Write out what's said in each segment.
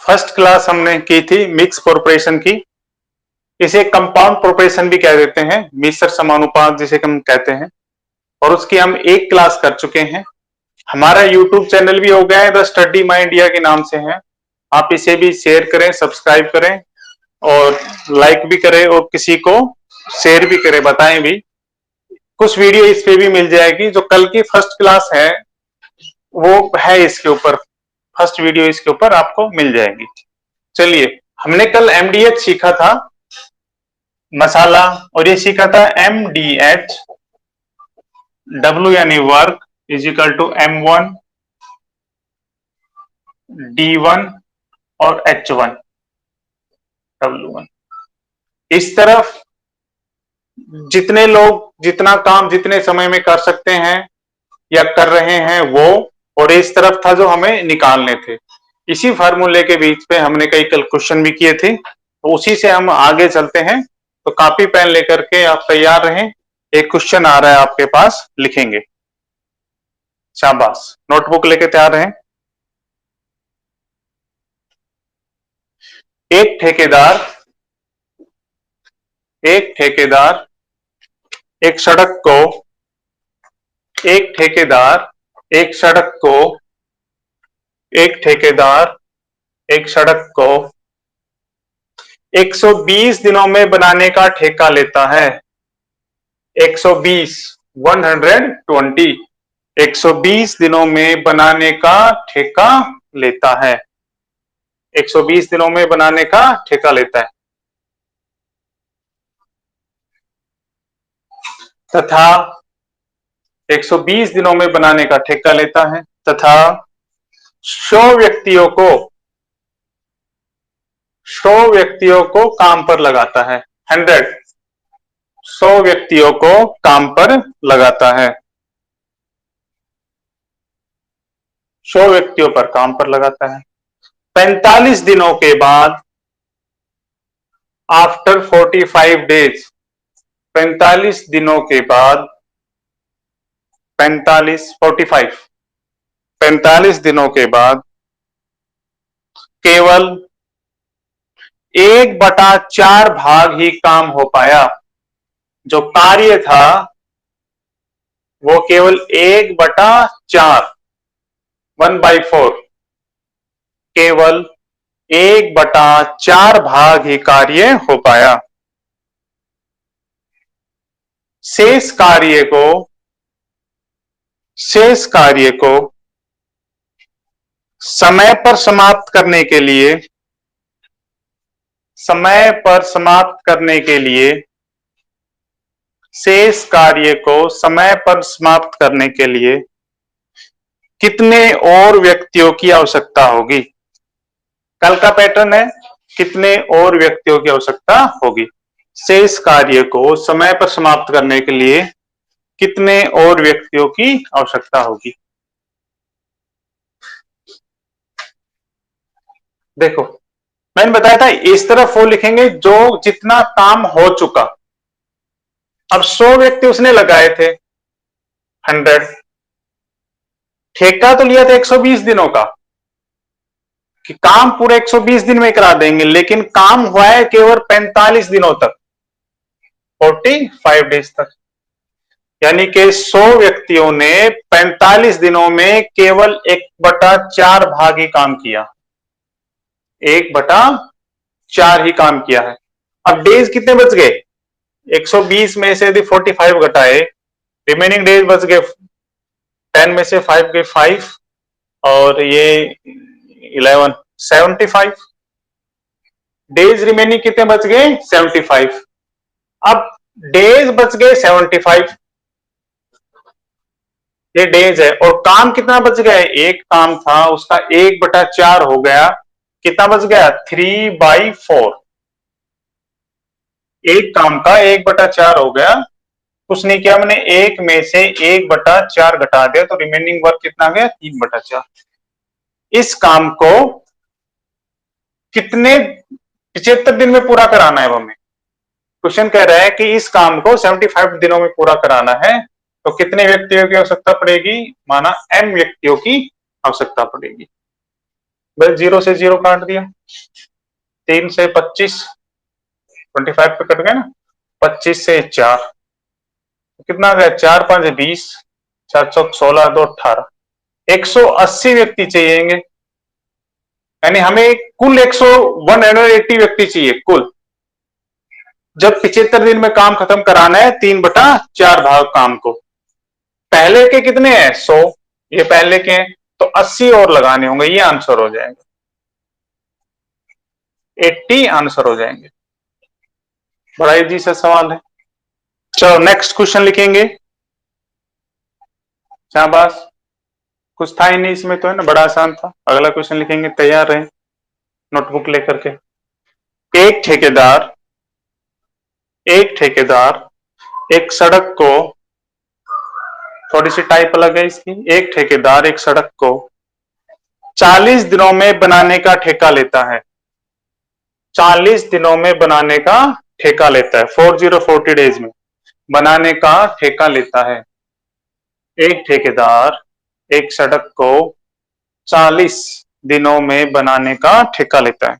First class हमने की थी मिक्स प्रोपोर्शन की। इसे कंपाउंड प्रोपोर्शन भी कह देते हैं, मिश्र समानुपात जिसे हम कहते हैं, और उसकी हम एक क्लास कर चुके हैं। हमारा यूट्यूब चैनल भी हो गया है, द स्टडी माई इंडिया के नाम से है। आप इसे भी शेयर करें, सब्सक्राइब करें और लाइक भी करें और किसी को शेयर भी करें, बताएं भी। कुछ वीडियो इस पे भी मिल जाएगी। जो कल की फर्स्ट क्लास है वो है इसके ऊपर, फर्स्ट वीडियो इसके ऊपर आपको मिल जाएगी। चलिए, हमने कल एमडीएच सीखा था, मसाला, और ये सीखा था एमडीएच, डब्ल्यू यानी work is equal to M1 D1 और H1 W1। इस तरफ जितने लोग जितना काम जितने समय में कर सकते हैं या कर रहे हैं वो, और इस तरफ था जो हमें निकालने थे। इसी फार्मूले के बीच पे हमने कई कल क्वेश्चन भी किए थे, तो उसी से हम आगे चलते हैं। तो कॉपी पेन लेकर के आप तैयार रहें। एक क्वेश्चन आ रहा है आपके पास, लिखेंगे। शाबाश, नोटबुक लेके तैयार रहें। एक ठेकेदार एक सड़क को एक ठेकेदार एक सड़क को एक ठेकेदार एक सड़क को 120 दिनों में बनाने का ठेका लेता है। 120 120 120 दिनों में बनाने का ठेका लेता है। 120 दिनों में बनाने का ठेका लेता है। तथा 120 दिनों में बनाने का ठेका लेता है तथा 100 व्यक्तियों को काम पर लगाता है। 100 व्यक्तियों को काम पर लगाता है। 100 व्यक्तियों पर काम पर लगाता है। 45 दिनों के बाद, आफ्टर 45 डेज, 45 दिनों के बाद, 45 दिनों के बाद केवल 1/4 भाग ही काम हो पाया। जो कार्य था वो केवल 1/4, 1/4, केवल 1/4 भाग ही कार्य हो पाया। शेष कार्य को समय पर समाप्त करने के लिए शेष कार्य को समय पर समाप्त करने के लिए कितने और व्यक्तियों की आवश्यकता होगी। कल का पैटर्न है, कितने और व्यक्तियों की आवश्यकता होगी। शेष कार्य को समय पर समाप्त करने के लिए कितने और व्यक्तियों की आवश्यकता होगी। देखो, मैंने बताया था इस तरफ वो लिखेंगे जो जितना काम हो चुका। अब 100 व्यक्ति उसने लगाए थे, 100। ठेका तो लिया था 120 दिनों का कि काम पूरे 120 दिन में करा देंगे, लेकिन काम हुआ है केवल 45 दिनों तक, 45 डेज तक। यानी कि 100 व्यक्तियों ने 45 दिनों में केवल 1/4 भाग ही काम किया। 1/4 ही काम किया है। अब डेज कितने बच गए? 120 में से यदि 45 घटाए, रिमेनिंग डेज बच गए 10 में से 5 गए 5 और ये 11, 75 डेज रिमेनिंग कितने बच गए? 75। अब डेज बच गए 75, ये डेज है, और काम कितना बच गया है? एक काम था उसका 1/4 हो गया, कितना बच गया? 3/4। एक काम का 1/4 हो गया, कुछ नहीं किया मैंने, एक में से 1/4 घटा दिया तो रिमेनिंग वर्क कितना गया? 3/4। इस काम को कितने 75 दिन में पूरा कराना है? वो हमें क्वेश्चन कह रहा है कि इस काम को 75 दिनों में पूरा कराना है, तो कितने व्यक्तियों की आवश्यकता पड़ेगी? माना m व्यक्तियों की आवश्यकता पड़ेगी। भाई 0 से 0 काट दिया, 3 से 25, 25 पे कट गया ना, 25 से 4 कितना आ गया, 4 5 20, 4 चौक 16 2 18, 180 व्यक्ति चाहिएंगे, यानी हमें कुल 180 व्यक्ति चाहिए कुल। जब 75 दिन में काम खत्म कराना है 3/4 भाग काम को। पहले के कितने हैं, 100, ये पहले के हैं, तो 80 और लगाने होंगे, ये आंसर हो जाएंगे, 80 आंसर हो जाएंगे। बड़ा इजी सा सवाल है। चलो नेक्स्ट क्वेश्चन लिखेंगे। शाबाश, कुछ था ही नहीं इसमें तो, है ना, बड़ा आसान था। अगला क्वेश्चन लिखेंगे, तैयार रहे नोटबुक लेकर के। एक ठेकेदार एक सड़क को, थोड़ी सी टाइप अलग है इसकी, एक ठेकेदार एक सड़क को 40 दिनों में बनाने का ठेका लेता है, 40 दिनों में बनाने का ठेका लेता है, 40 डेज में बनाने का ठेका लेता है। एक ठेकेदार एक सड़क को 40 दिनों में बनाने का ठेका लेता है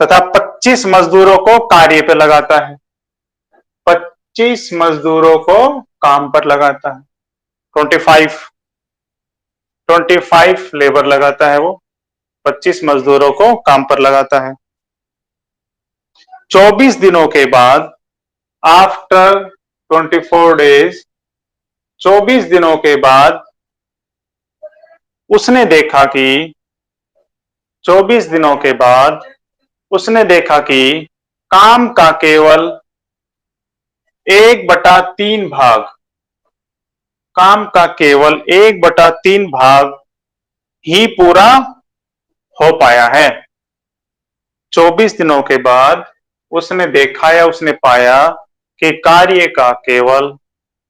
तथा 25 मजदूरों को कार्य पे लगाता है, 25 मजदूरों को काम पर लगाता है, 25 लेबर लगाता है वो, 25 मजदूरों को काम पर लगाता है। 24 दिनों के बाद, आफ्टर 24 डेज, 24 दिनों के बाद उसने देखा कि 24 दिनों के बाद उसने देखा कि काम का केवल 1/3 भाग, काम का केवल 1/3 भाग ही पूरा हो पाया है। 24 दिनों के बाद उसने देखा या उसने पाया कि कार्य का केवल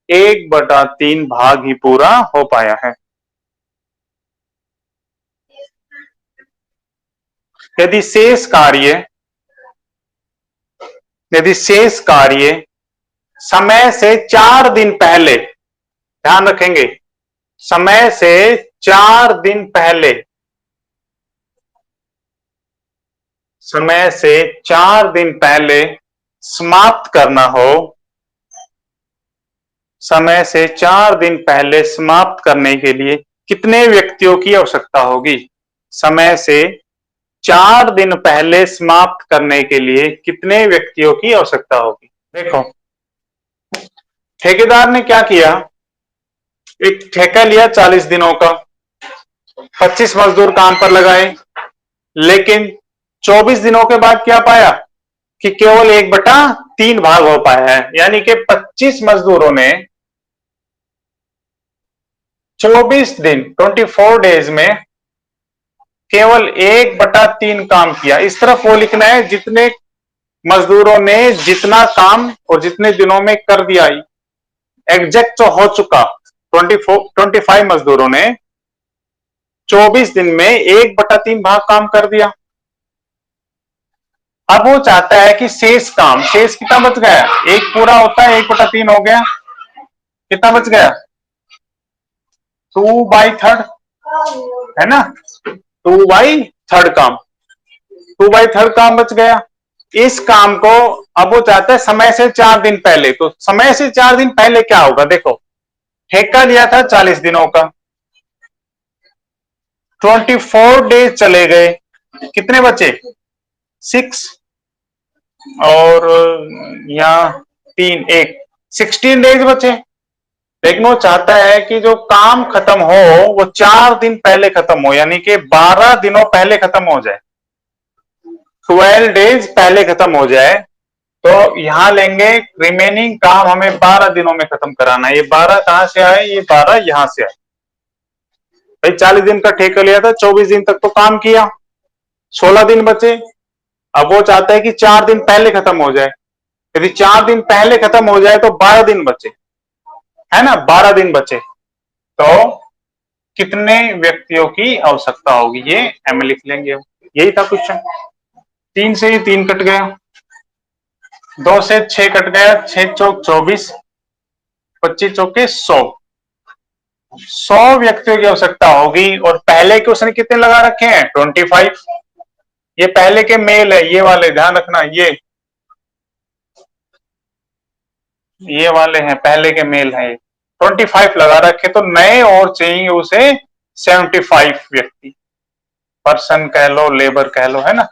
1/3 भाग ही पूरा हो पाया है। यदि शेष कार्य समय से 4 दिन पहले, ध्यान रखेंगे, समय से 4 दिन पहले, समय से 4 दिन पहले समाप्त करना हो, समय से 4 दिन पहले समाप्त करने के लिए कितने व्यक्तियों की आवश्यकता होगी? समय से 4 दिन पहले समाप्त करने के लिए कितने व्यक्तियों की आवश्यकता होगी? देखो, ठेकेदार ने क्या किया, एक ठेका लिया 40 दिनों का, 25 मजदूर काम पर लगाए, लेकिन 24 दिनों के बाद क्या पाया कि केवल 1/3 भाग हो पाया है, यानी कि 25 मजदूरों ने 24 दिन 24 डेज में केवल 1/3 काम किया। इस तरफ वो लिखना है जितने मजदूरों ने जितना काम और जितने दिनों में कर दिया, एग्जैक्ट तो हो चुका, 25 मजदूरों ने 24 दिन में 1/3 भाग काम कर दिया। अब वो चाहता है कि शेष कितना बच गया, एक पूरा होता है 1/3 हो गया, कितना बच गया, 2/3, है ना, 2/3 काम, 2/3 काम बच गया। इस काम को अब वो चाहता है समय से 4 दिन पहले, तो समय से 4 दिन पहले क्या होगा, देखो ठेका लिया था 40 दिनों का, 24 डेज चले गए, कितने बचे, 6, और यहां 3 1 16 डेज बचे। लेकिन वो चाहता है कि जो काम खत्म हो वो 4 दिन पहले खत्म हो, यानी कि 12 दिनों पहले खत्म हो जाए, 12 डेज पहले खत्म हो जाए। तो यहां लेंगे रिमेनिंग काम हमें 12 दिनों में खत्म कराना है। ये 12 कहां से आए, ये 12 यहां से आए। भाई 40 दिन का ठेका लिया था, 24 दिन तक तो काम किया, 16 दिन बचे। अब वो चाहता है कि 4 दिन पहले खत्म हो जाए। यदि 4 दिन पहले खत्म हो जाए तो 12 दिन बचे, है ना, 12 दिन बचे, तो कितने व्यक्तियों की आवश्यकता होगी, ये एम लिख लेंगे। यही था क्वेश्चन। 3 से ही 3 कट गया, 2 से 6 कट गया, 6 चौक 24, 25 चौके 100, 100 व्यक्तियों की आवश्यकता होगी और पहले के उसने कितने लगा रखे हैं 25। ये पहले के मेल है, ये वाले ध्यान रखना, ये वाले हैं पहले के मेल हैं, 25 लगा रखे, तो नए और चाहिए उसे 75 व्यक्ति, पर्सन कह लो लेबर कह लो, है ना।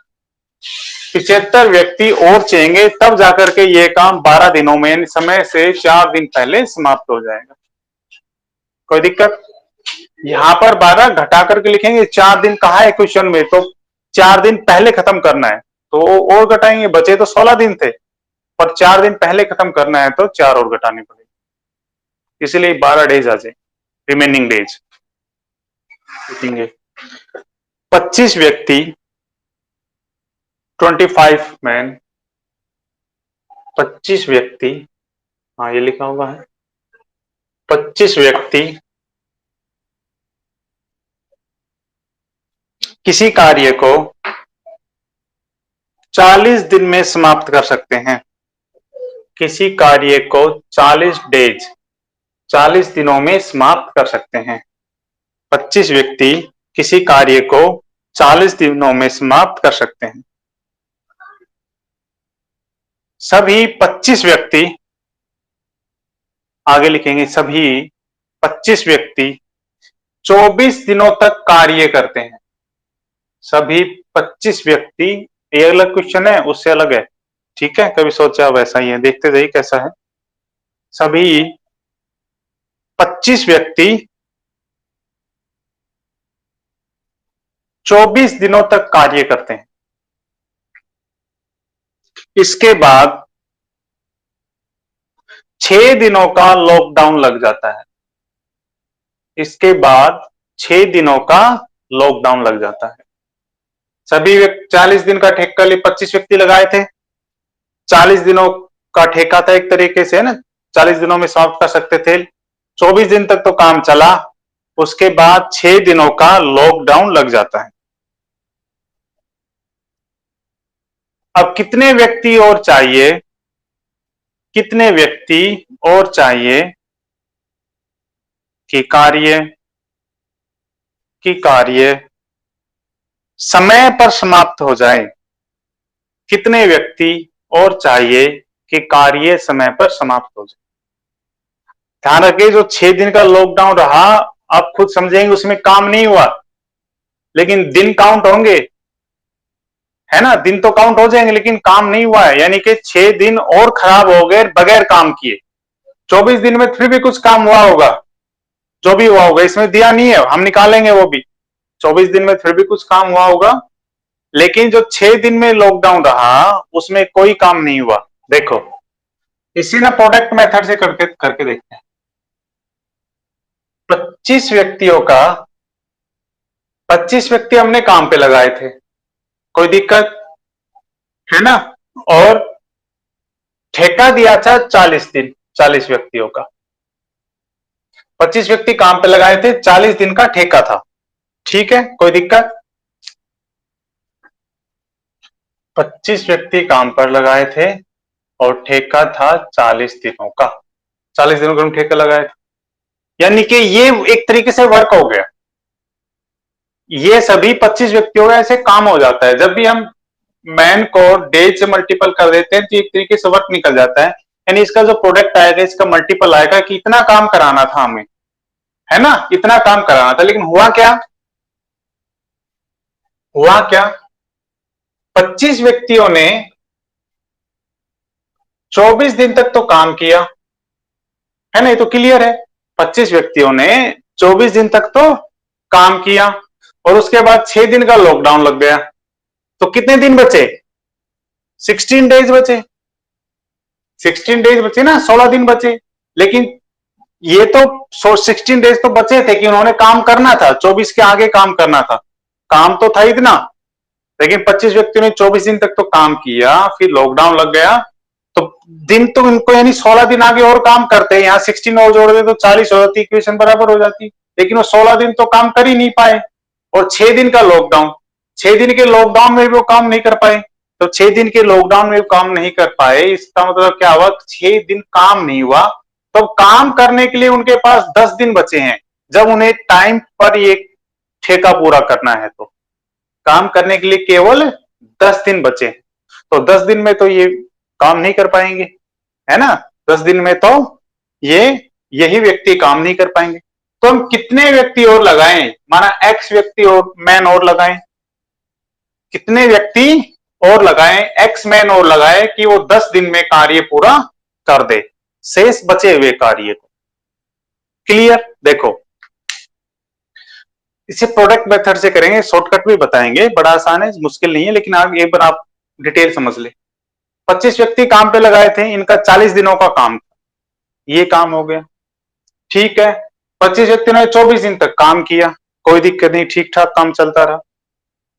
75 व्यक्ति और चाहिए, तब जाकर के ये काम 12 दिनों में, समय से 4 दिन पहले समाप्त हो जाएगा। कोई दिक्कत? यहां पर 12 घटा करके लिखेंगे, 4 दिन कहा है क्वेश्चन में, तो 4 दिन पहले खत्म करना है तो और घटाएंगे, बचे तो 16 दिन थे, पर 4 दिन पहले खत्म करना है तो 4 और घटाने पड़ेगी, इसलिए 12 डेज आ जाए, रिमेनिंग डेज लिखेंगे। 25 व्यक्ति 25 मैन, 25 व्यक्ति, हाँ ये लिखा हुआ है, 25 व्यक्ति किसी कार्य को 40 दिन में समाप्त कर सकते हैं। किसी कार्य को 40 डेज, 40 दिनों में समाप्त कर सकते हैं। 25 व्यक्ति किसी कार्य को 40 दिनों में समाप्त कर सकते हैं। सभी 25 व्यक्ति, आगे लिखेंगे, सभी 25 व्यक्ति 24 दिनों तक कार्य करते हैं। सभी 25 व्यक्ति, ये अलग क्वेश्चन है उससे अलग है, ठीक है, कभी सोचा वैसा ही है, देखते जाइए कैसा है। सभी 25 व्यक्ति 24 दिनों तक कार्य करते हैं। इसके बाद 6 दिनों का लॉकडाउन लग जाता है। इसके बाद 6 दिनों का लॉकडाउन लग जाता है। सभी 40 दिन का ठेका लिए 25 व्यक्ति लगाए थे, 40 दिनों का ठेका था एक तरीके से, है ना, 40 दिनों में समाप्त कर सकते थे। 24 दिन तक तो काम चला, उसके बाद 6 दिनों का लॉकडाउन लग जाता है। अब कितने व्यक्ति और चाहिए, कितने व्यक्ति और चाहिए कि कार्य समय पर समाप्त हो जाए। कितने व्यक्ति और चाहिए कि कार्य समय पर समाप्त हो जाए। ध्यान रखिए, जो 6 दिन का लॉकडाउन रहा, आप खुद समझेंगे उसमें काम नहीं हुआ, लेकिन दिन काउंट होंगे, है ना, दिन तो काउंट हो जाएंगे, लेकिन काम नहीं हुआ है, यानी कि 6 दिन और खराब हो गए बगैर काम किए। 24 दिन में फिर भी कुछ काम हुआ होगा, जो भी हुआ होगा इसमें दिया नहीं है, हम निकालेंगे वो भी। 24 दिन में फिर भी कुछ काम हुआ होगा, लेकिन जो 6 दिन में लॉकडाउन रहा उसमें कोई काम नहीं हुआ। देखो इसी ना प्रोडक्ट मेथड से करके देखते हैं। 25 व्यक्तियों का, 25 व्यक्ति हमने काम पे लगाए थे, कोई दिक्कत है ना, और ठेका दिया था 40 दिन, 40 व्यक्तियों का। 25 व्यक्ति काम पे लगाए थे, 40 दिन का ठेका था, ठीक है, कोई दिक्कत। 25 व्यक्ति काम पर लगाए थे और ठेका था 40 दिनों का, 40 दिनों का हम ठेका लगाए थे, यानी कि ये एक तरीके से वर्क हो गया। ये सभी 25 व्यक्तियों का ऐसे काम हो जाता है। जब भी हम मैन को डेज से मल्टीपल कर देते हैं तो एक तरीके से वर्क निकल जाता है, यानी इसका जो प्रोडक्ट आएगा इसका मल्टीपल आएगा कि इतना काम कराना था हमें, है ना, इतना काम कराना था। लेकिन हुआ क्या, हुआ क्या, 25 व्यक्तियों ने 24 दिन तक तो काम किया, है ना, ये तो क्लियर है। 25 व्यक्तियों ने 24 दिन तक तो काम किया और उसके बाद 6 दिन का लॉकडाउन लग गया, तो कितने दिन बचे, 16 डेज बचे, 16 डेज बचे ना, 16 दिन बचे। लेकिन ये तो 16 डेज तो बचे थे कि उन्होंने काम करना था, 24 के आगे काम करना था, काम तो था इतना, लेकिन 25 व्यक्तियों ने 24 दिन तक तो काम किया, फिर लॉकडाउन लग गया, तो दिन तो इनको यानी 16 दिन आगे और काम करते हैं, यहाँ 16 और जोड़ दे तो 40 हो जाती, इक्वेशन बराबर हो जाती, लेकिन वो 16 दिन तो काम कर ही नहीं पाए, और 6 दिन का लॉकडाउन, 6 दिन के लॉकडाउन में भी वो काम नहीं कर पाए, तो 6 दिन के लॉकडाउन में काम नहीं कर पाए, इसका मतलब क्या हुआ, 6 दिन काम नहीं हुआ, तो काम करने के लिए उनके पास 10 दिन बचे हैं, जब उन्हें टाइम पर ये ठेका पूरा करना है तो काम करने के लिए केवल 10 दिन बचे, तो 10 दिन में तो ये काम नहीं कर पाएंगे, है ना। 10 दिन में तो ये यही व्यक्ति काम नहीं कर पाएंगे, तो हम कितने व्यक्ति और लगाएं, माना एक्स व्यक्ति और मैन और लगाएं, कितने व्यक्ति और लगाएं, एक्स मैन और लगाएं कि वो 10 दिन में कार्य पूरा कर दे शेष बचे हुए कार्य को। क्लियर। देखो इसे प्रोडक्ट मेथड से करेंगे, शॉर्टकट भी बताएंगे, बड़ा आसान है, मुश्किल नहीं है, लेकिन आप एक बार आप डिटेल समझ ले। 25 व्यक्ति काम पे लगाए थे, इनका 40 दिनों का काम था, ये काम हो गया, ठीक है। 25 व्यक्तियों ने 24 दिन तक काम किया, कोई दिक्कत नहीं, ठीक ठाक काम चलता रहा।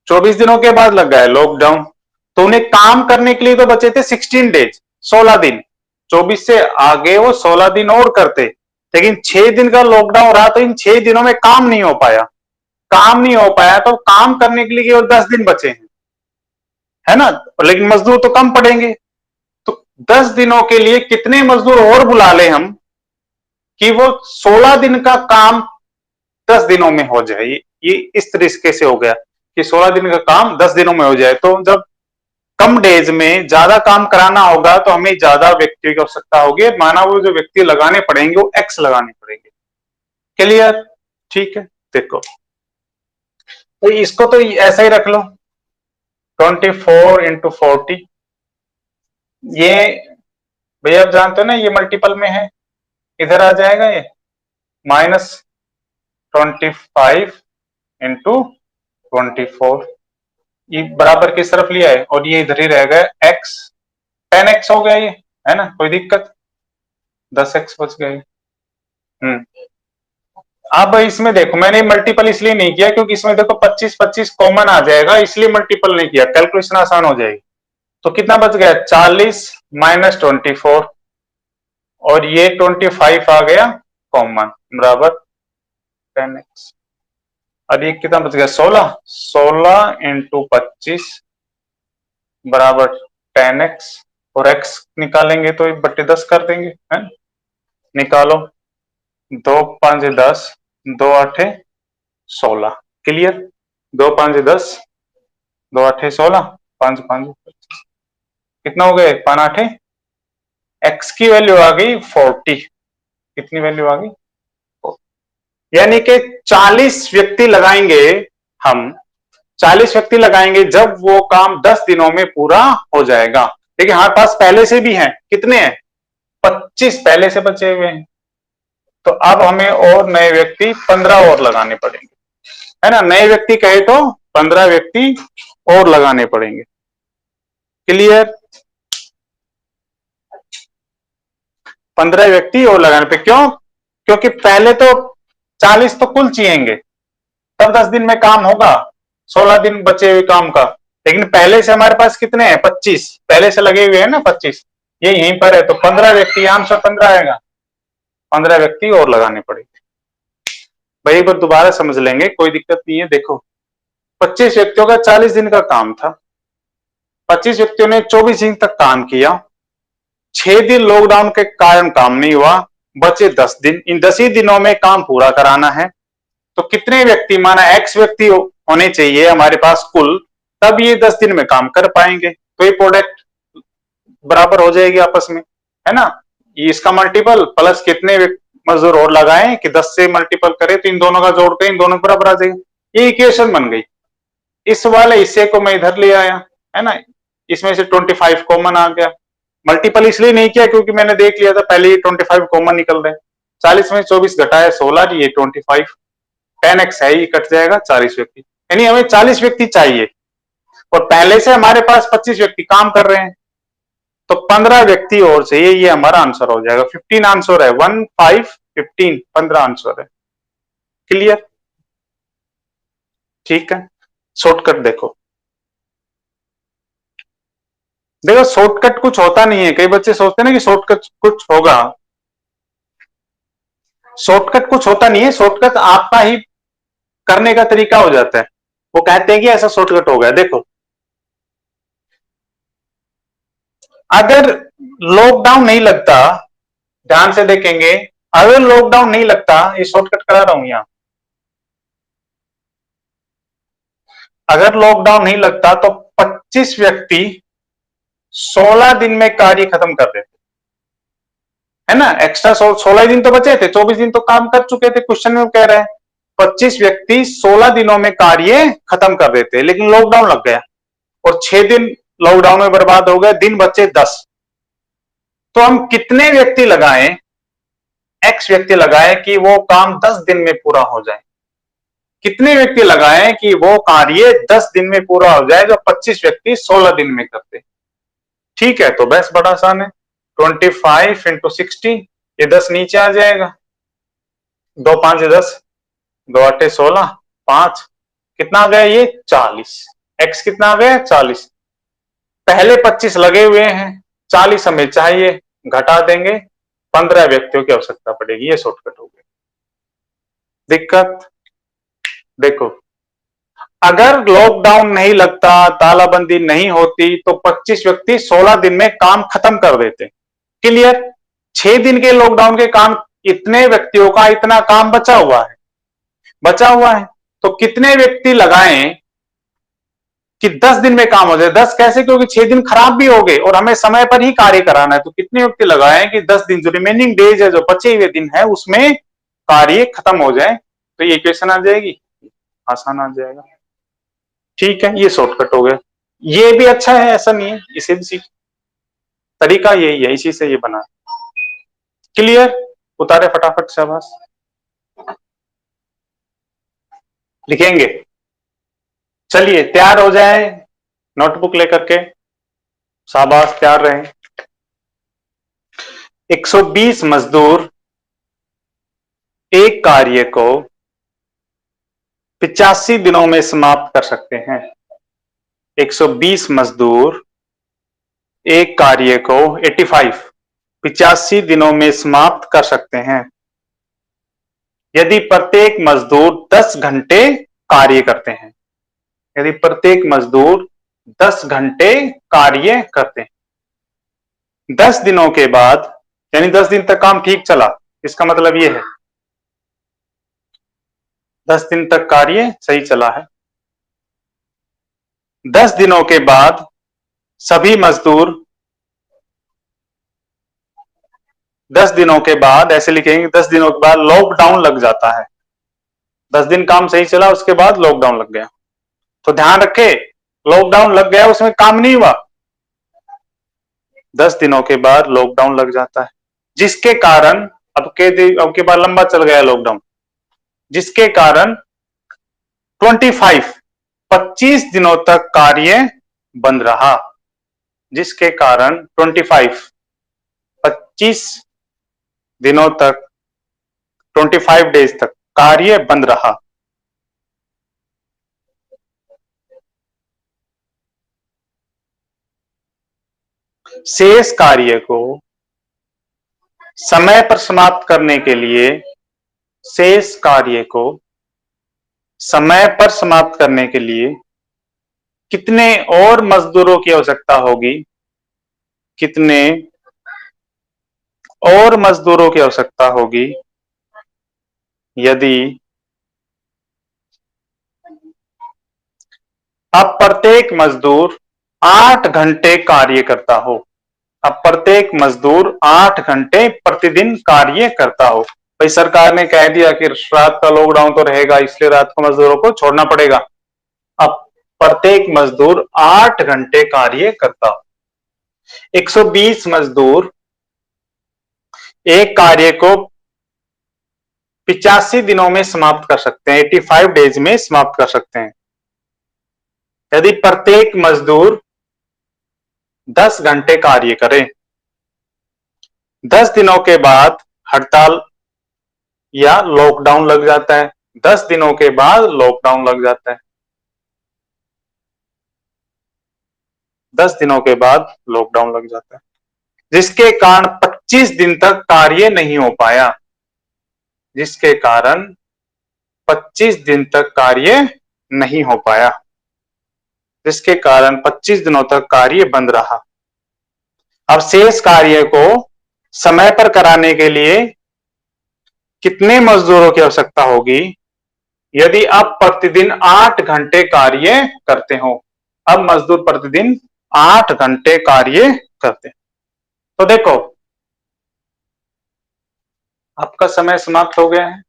24 दिनों के बाद लग गया लॉकडाउन, तो उन्हें काम करने के लिए तो बचे थे 16 डेज, 16 दिन। 24 से आगे वो 16 दिन और करते, लेकिन 6 दिन का लॉकडाउन रहा, तो इन 6 दिनों में काम नहीं हो पाया। काम नहीं हो पाया तो काम करने के लिए केवल 10 दिन बचे हैं, है ना, लेकिन मजदूर तो कम पड़ेंगे, तो 10 दिनों के लिए कितने मजदूर और बुला ले हम कि वो 16 दिन का काम 10 दिनों में हो जाए। ये इस तरीके से हो गया कि 16 दिन का काम 10 दिनों में हो जाए। तो जब कम डेज में ज्यादा काम कराना होगा तो हमें ज्यादा व्यक्ति की आवश्यकता होगी, माना वो जो व्यक्ति लगाने पड़ेंगे वो एक्स लगाने पड़ेंगे। क्लियर, ठीक है। देखो तो इसको तो ऐसा ही रख लो, 24 इंटू 40, ये भैया आप जानते हो ना ये मल्टीपल में है, इधर आ जाएगा ये -25 इंटू 24, ये बराबर किस तरफ लिया है, और ये इधर ही रह गया x, 10x हो गया ये, है ना, कोई दिक्कत, 10x बच गए। अब इसमें देखो मैंने मल्टीपल इसलिए नहीं किया क्योंकि इसमें देखो 25-25 कॉमन आ जाएगा, इसलिए मल्टीपल नहीं किया, कैलकुलेशन आसान हो जाएगी। तो कितना बच गया, 40 माइनस 24, और ये 25 आ गया कॉमन, बराबर 10x। और ये कितना बच गया, 16 इंटू 25 बराबर 10x, और x निकालेंगे तो 1/10 कर देंगे, है ना? निकालो, 2 5 10, 2 8 16, क्लियर। 2 5 10, 2 8 16, 5 5 कितना हो गया, 5 8, x की वैल्यू आ गई 40, कितनी वैल्यू आ गई, यानी कि 40 व्यक्ति लगाएंगे हम, 40 व्यक्ति लगाएंगे जब वो काम 10 दिनों में पूरा हो जाएगा। लेकिन हमारे पास पहले से भी हैं, कितने हैं, 25 पहले से बचे हुए हैं, तो अब हमें और नए व्यक्ति 15 और लगाने पड़ेंगे, है ना। नए व्यक्ति कहे तो 15 व्यक्ति और लगाने पड़ेंगे। क्लियर, 15 व्यक्ति और लगाने पे, क्यों, क्योंकि पहले तो 40 तो कुल चाहिएंगे, तब 10 दिन में काम होगा, 16 दिन बचे हुए काम का। लेकिन पहले से हमारे पास कितने हैं, 25 पहले से लगे हुए हैं ना, 25 ये यहीं पर है, तो 15 व्यक्ति, आंसर 15 आएगा, 15 व्यक्ति और लगाने पड़ेंगे। भाई एक बार दोबारा समझ लेंगे, कोई दिक्कत नहीं है। देखो 25 व्यक्तियों का 40 दिन का काम था, 25 व्यक्तियों ने 24 दिन तक काम किया, 6 दिन लॉकडाउन के कारण काम नहीं हुआ, बचे 10 दिन, इन 10 ही दिनों में काम पूरा कराना है। तो कितने व्यक्ति, माना एक्स व्यक्ति होने चाहिए हमारे पास कुल, तब ये 10 दिन में काम कर पाएंगे, तो ये प्रोडक्ट बराबर हो जाएगी आपस में, है ना। ये इसका मल्टीपल प्लस कितने मजदूर और लगाएं कि 10 से मल्टीपल करें तो इन दोनों का जोड़ के इन दोनों बराबर आ जाएगी, ये इक्वेशन बन गई। इस वाले हिस्से को मैं इधर ले आया, है ना, इसमें से 25 कॉमन आ गया। मल्टीपल इसलिए नहीं किया क्योंकि मैंने देख लिया था पहले ही 25 कॉमन निकल रहे हैं, 40 में 24 घटाया 16, ये 25, 10x है, ये कट जाएगा, 40 व्यक्ति, यानी हमें 40 व्यक्ति चाहिए, और पहले से हमारे पास 25 व्यक्ति काम कर रहे हैं, तो 15 व्यक्ति और चाहिए, ये हमारा आंसर हो जाएगा। 15 आंसर है, 1 5 15, 15 आंसर है। क्लियर, ठीक है। शॉर्टकट देखो, देखो शॉर्टकट कुछ होता नहीं है, कई बच्चे सोचते हैं ना कि शॉर्टकट कुछ होगा, शॉर्टकट कुछ होता नहीं है, शॉर्टकट आपका ही करने का तरीका हो जाता है। वो कहते हैं कि ऐसा शॉर्टकट हो गया। देखो अगर लॉकडाउन नहीं लगता, ध्यान से देखेंगे, अगर लॉकडाउन नहीं लगता, ये शॉर्टकट करा रहा हूं यहां, अगर लॉकडाउन नहीं लगता तो 25 व्यक्ति 16 दिन में कार्य खत्म कर देते, है ना। एक्स्ट्रा 16 दिन तो बचे थे, 24 दिन तो काम कर चुके थे, क्वेश्चन में कह रहे हैं 25 व्यक्ति 16 दिनों में कार्य खत्म कर देते, लेकिन लॉकडाउन लग गया और 6 दिन लॉकडाउन में बर्बाद हो गए, दिन बचे 10। तो हम कितने व्यक्ति लगाएं, एक्स व्यक्ति लगाएं कि वो काम 10 दिन में पूरा हो जाए, कितने व्यक्ति लगाएं कि वो कार्य 10 दिन में पूरा हो जाए जो 25 व्यक्ति 16 दिन में करते। ठीक है, तो बस बड़ा आसान है, 25 इंटू 60, ये 10 नीचे आ जाएगा, 2 5 10, 2 8 16, 5 कितना आ गया ये 40, एक्स कितना आ गया 40। पहले 25 लगे हुए हैं, 40 हमें चाहिए, घटा देंगे, 15 व्यक्तियों की आवश्यकता पड़ेगी, ये शॉर्टकट हो गया। दिक्कत देखो, अगर लॉकडाउन नहीं लगता, तालाबंदी नहीं होती तो 25 व्यक्ति 16 दिन में काम खत्म कर देते। क्लियर। 6 दिन के लॉकडाउन के काम, इतने व्यक्तियों का इतना काम बचा हुआ है, बचा हुआ है, तो कितने व्यक्ति लगाएं कि 10 दिन में काम हो जाए। 10 कैसे, क्योंकि 6 दिन खराब भी हो गए और हमें समय पर ही कार्य कराना है, तो कितने व्यक्ति लगाएं कि 10 दिन जो रिमेनिंग डेज है, जो बचे हुए दिन है, उसमें कार्य खत्म हो जाए। तो ये इक्वेशन आ जाएगी, आसान आ जाएगा। ठीक है, ये शॉर्टकट हो गया। ये भी अच्छा है, ऐसा नहीं है, इसे भी सीख, तरीका यही है, इसी से ये बना। क्लियर, उतारे फटाफट, शाबाश। लिखेंगे, चलिए तैयार हो जाए नोटबुक लेकर के, शाबाश तैयार रहे। 120 मजदूर एक कार्य को 85 दिनों में समाप्त कर सकते हैं। 120 मजदूर एक कार्य को 85 दिनों में समाप्त कर सकते हैं यदि प्रत्येक मजदूर 10 घंटे कार्य करते हैं। यदि प्रत्येक मजदूर 10 घंटे कार्य करते हैं। 10 दिनों के बाद, यानी 10 दिन तक काम ठीक चला, इसका मतलब यह है 10 दिन तक कार्य सही चला है। 10 दिनों के बाद सभी मजदूर, 10 दिनों के बाद ऐसे लिखेंगे, 10 दिनों के बाद लॉकडाउन लग जाता है। 10 दिन काम सही चला, उसके बाद लॉकडाउन लग गया, तो ध्यान रखे लॉकडाउन लग गया, उसमें काम नहीं हुआ, 10 दिनों के बाद लॉकडाउन लग जाता है, जिसके कारण अब के बाद लंबा चल गया लॉकडाउन, जिसके कारण 25 दिनों तक कार्य बंद रहा, जिसके कारण 25 दिनों तक, 25 डेज तक कार्य बंद रहा। शेष कार्य को समय पर समाप्त करने के लिए, शेष कार्य को समय पर समाप्त करने के लिए कितने और मजदूरों की आवश्यकता होगी, कितने और मजदूरों की आवश्यकता होगी यदि अब प्रत्येक मजदूर 8 घंटे कार्य करता हो। अब प्रत्येक मजदूर 8 घंटे प्रतिदिन कार्य करता हो। भाई सरकार ने कह दिया कि रात का लॉकडाउन तो रहेगा, इसलिए रात को मजदूरों को छोड़ना पड़ेगा। अब प्रत्येक मजदूर 8 घंटे कार्य करता हो। 120 मजदूर एक कार्य को 85 दिनों में समाप्त कर सकते हैं, 85 डेज में समाप्त कर सकते हैं यदि प्रत्येक मजदूर 10 घंटे कार्य करे। 10 दिनों के बाद हड़ताल या लॉकडाउन लग जाता है, 10 दिनों के बाद लॉकडाउन लग जाता है, 10 दिनों के बाद लॉकडाउन लग जाता है, जिसके कारण 25 दिन तक कार्य नहीं हो पाया, जिसके कारण 25 दिन तक कार्य नहीं हो पाया, जिसके कारण 25 दिनों तक कार्य बंद रहा। अब शेष कार्य को समय पर कराने के लिए कितने मजदूरों की आवश्यकता होगी यदि आप प्रतिदिन 8 घंटे कार्य करते हो? अब मजदूर प्रतिदिन 8 घंटे कार्य करते हैं। तो देखो, आपका समय समाप्त हो गया है।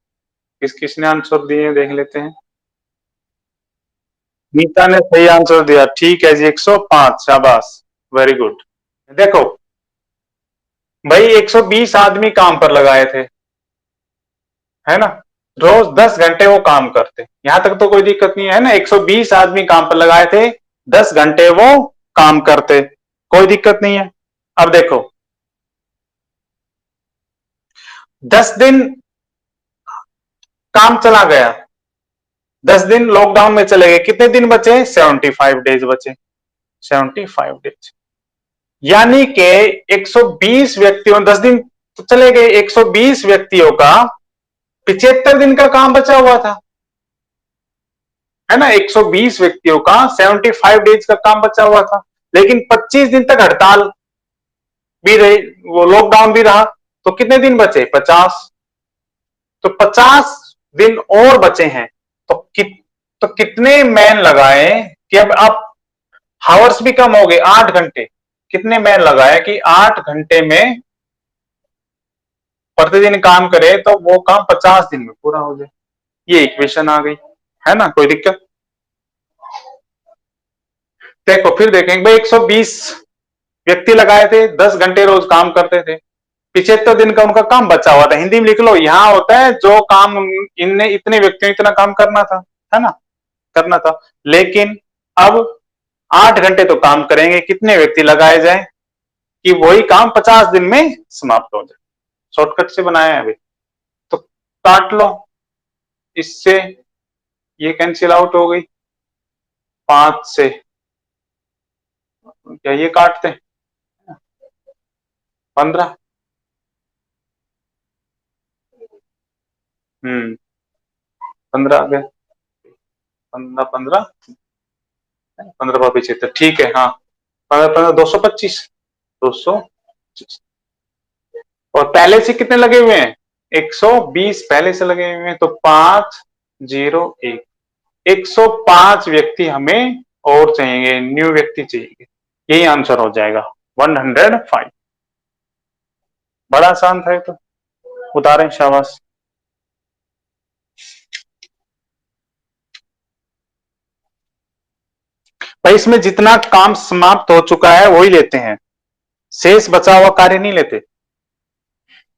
किसने आंसर दिए देख लेते हैं। नीता ने सही आंसर दिया, ठीक है जी, 105, शाबाश, वेरी गुड। देखो भाई, 120 आदमी काम पर लगाए थे, है ना, रोज 10 घंटे वो काम करते, यहां तक तो कोई दिक्कत नहीं है ना। 120 आदमी काम पर लगाए थे, 10 घंटे वो काम करते, कोई दिक्कत नहीं है। अब देखो, 10 दिन काम चला गया, 10 दिन लॉकडाउन में चले गए, कितने दिन बचे? 75 डेज बचे, 75 डेज। यानी कि 120 व्यक्तियों, 10 दिन तो चले गए, 120 व्यक्तियों का 75 दिन का काम बचा हुआ था, है ना। 120 व्यक्तियों का 75 डेज का काम बचा हुआ था, लेकिन 25 दिन तक हड़ताल भी रही, वो लॉकडाउन भी रहा, तो कितने दिन बचे? 50। तो 50 दिन और बचे हैं, तो कितने मैन लगाए कि अब आप हावर्स भी कम हो गए, 8 घंटे, कितने मैन लगाए कि 8 घंटे में प्रतिदिन काम करे तो वो काम 50 दिन में पूरा हो जाए। ये इक्वेशन आ गई, है ना, कोई दिक्कत? देखो फिर देखेंगे भाई, 120 व्यक्ति लगाए थे, 10 घंटे रोज काम करते थे, 75 दिन का उनका काम बचा हुआ था। हिंदी में लिख लो, यहां होता है जो काम इनने इतने व्यक्तियों इतना काम करना था, है ना, करना था, लेकिन अब 8 घंटे तो काम करेंगे, कितने व्यक्ति लगाए जाए कि वही काम 50 दिन में समाप्त हो जाए। शॉर्टकट से बनाया है अभी, तो काट लो, इससे ये कैंसिल आउट हो गई, 5 से क्या ये काटते हैं, 15, 15 आ गए, 15 15 15 75, ठीक है, हाँ, 15 15 225, 225। और पहले से कितने लगे हुए हैं? 120 पहले से लगे हुए हैं, तो 501, 105 व्यक्ति हमें और चाहिए, न्यू व्यक्ति चाहिए, यही आंसर हो जाएगा 105। बड़ा आसान था तो, उदाहरण, शाबाश। भाई इसमें जितना काम समाप्त हो चुका है वही लेते हैं, शेष बचा हुआ कार्य नहीं लेते।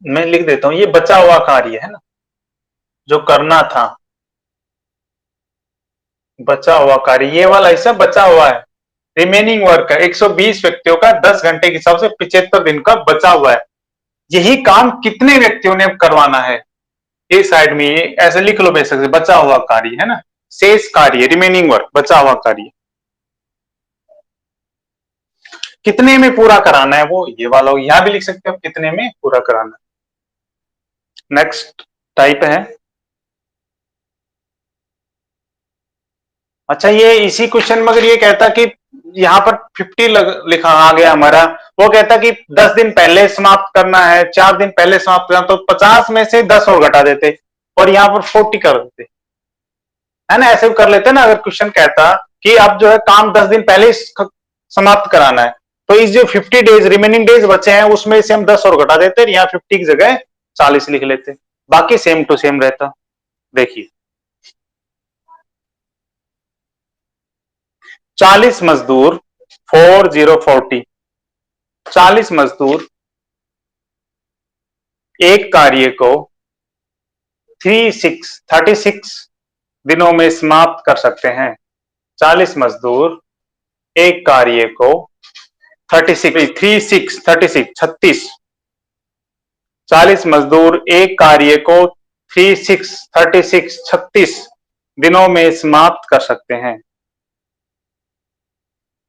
मैं लिख देता हूं, ये बचा हुआ कार्य है ना, जो करना था, बचा हुआ कार्य, ये वाला हिस्सा बचा हुआ है, रिमेनिंग वर्क है, 120 व्यक्तियों का 10 घंटे के हिसाब से 75 दिन का बचा हुआ है। यही काम कितने व्यक्तियों ने करवाना है, ये साइड में ये ऐसे लिख लो बेशक से, बचा हुआ कार्य है ना, शेष कार्य, रिमेनिंग वर्क, बचा हुआ कार्य कितने में पूरा कराना है, वो ये वाला यहां भी लिख सकते हो, कितने में पूरा कराना है। नेक्स्ट टाइप है, अच्छा ये इसी क्वेश्चन में अगर ये कहता कि यहाँ पर 50 लिखा आ गया हमारा, वो कहता कि 10 दिन पहले समाप्त करना है, 4 दिन पहले समाप्त करना, तो 50 में से 10 और घटा देते और यहाँ पर 40 कर देते, है ना, ऐसे भी कर लेते ना। अगर क्वेश्चन कहता कि अब जो है काम 10 दिन पहले समाप्त कराना है, तो इस जो 50 डेज रिमेनिंग डेज बचे हैं उसमें से हम 10 और घटा देते, यहाँ 50 की जगह 40 लिख लेते, बाकी सेम टू सेम रहता। देखिए 40 मजदूर, 4040, 40 मजदूर एक कार्य को 36 दिनों में समाप्त कर सकते हैं। 40 मजदूर एक कार्य को 36 40 मजदूर एक कार्य को 36 दिनों में समाप्त कर सकते हैं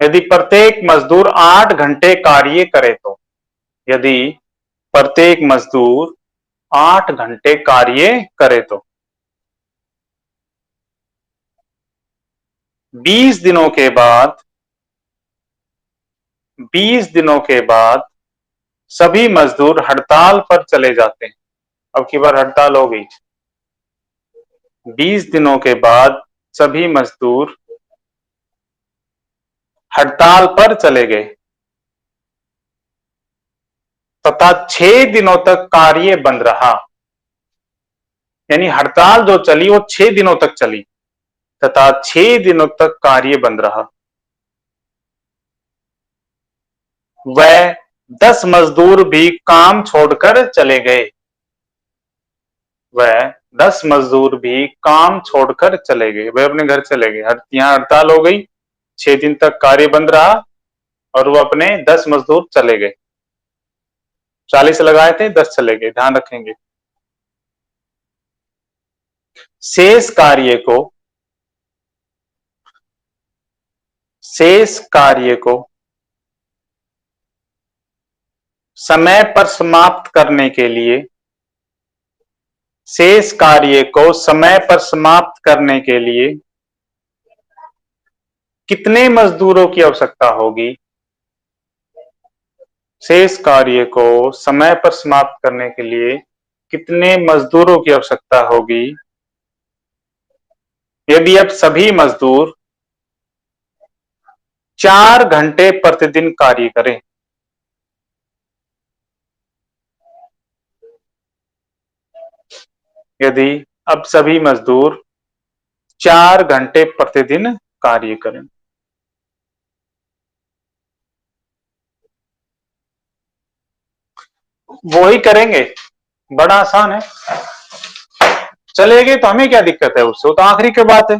यदि प्रत्येक मजदूर 8 घंटे कार्य करे तो। यदि प्रत्येक मजदूर 8 घंटे कार्य करे तो 20 दिनों के बाद 20 दिनों के बाद सभी मजदूर हड़ताल पर चले जाते हैं। अब की बार हड़ताल हो गई। 20 दिनों के बाद सभी मजदूर हड़ताल पर चले गए तथा 6 दिनों तक कार्य बंद रहा। यानी हड़ताल जो चली वो 6 दिनों तक चली तथा 6 दिनों तक कार्य बंद रहा। वह 10 मजदूर भी काम छोड़कर चले गए। वह 10 मजदूर भी काम छोड़कर चले गए, वह अपने घर चले गए। यहाँ हड़ताल हो गई, 6 दिन तक कार्य बंद रहा और वो अपने 10 मजदूर चले गए। 40 लगाए थे, 10 चले गए, ध्यान रखेंगे। शेष कार्य को समय पर समाप्त करने के लिए शेष कार्य को समय पर समाप्त करने के लिए कितने मजदूरों की आवश्यकता होगी? शेष कार्य को समय पर समाप्त करने के लिए कितने मजदूरों की आवश्यकता होगी यदि अब सभी मजदूर 4 घंटे प्रतिदिन कार्य करें? यदि अब सभी मजदूर 4 घंटे प्रतिदिन कार्य करें। वो ही करेंगे, बड़ा आसान है। चले गए तो हमें क्या दिक्कत है उससे, वो तो आखिरी की बात है।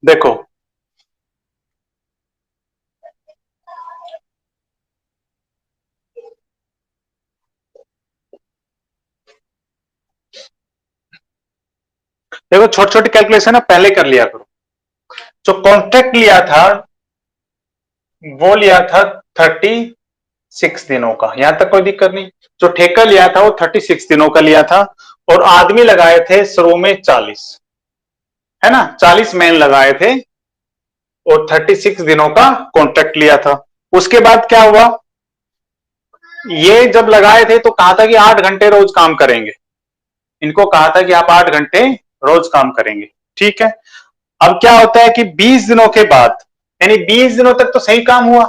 देखो देखो, छोटी छोटी कैलकुलेशन है पहले कर लिया करो। जो कॉन्ट्रैक्ट लिया था वो लिया था 36 दिनों का, यहां तक कोई दिक्कत नहीं। जो ठेका लिया था वो 36 दिनों का लिया था और आदमी लगाए थे शुरू में 40, है ना, 40 मैन लगाए थे और 36 दिनों का कॉन्ट्रैक्ट लिया था। उसके बाद क्या हुआ, ये जब लगाए थे तो कहा था कि 8 घंटे रोज काम करेंगे। इनको कहा था कि आप 8 घंटे रोज काम करेंगे, ठीक है। अब क्या होता है कि 20 दिनों के बाद, यानी 20 दिनों तक तो सही काम हुआ,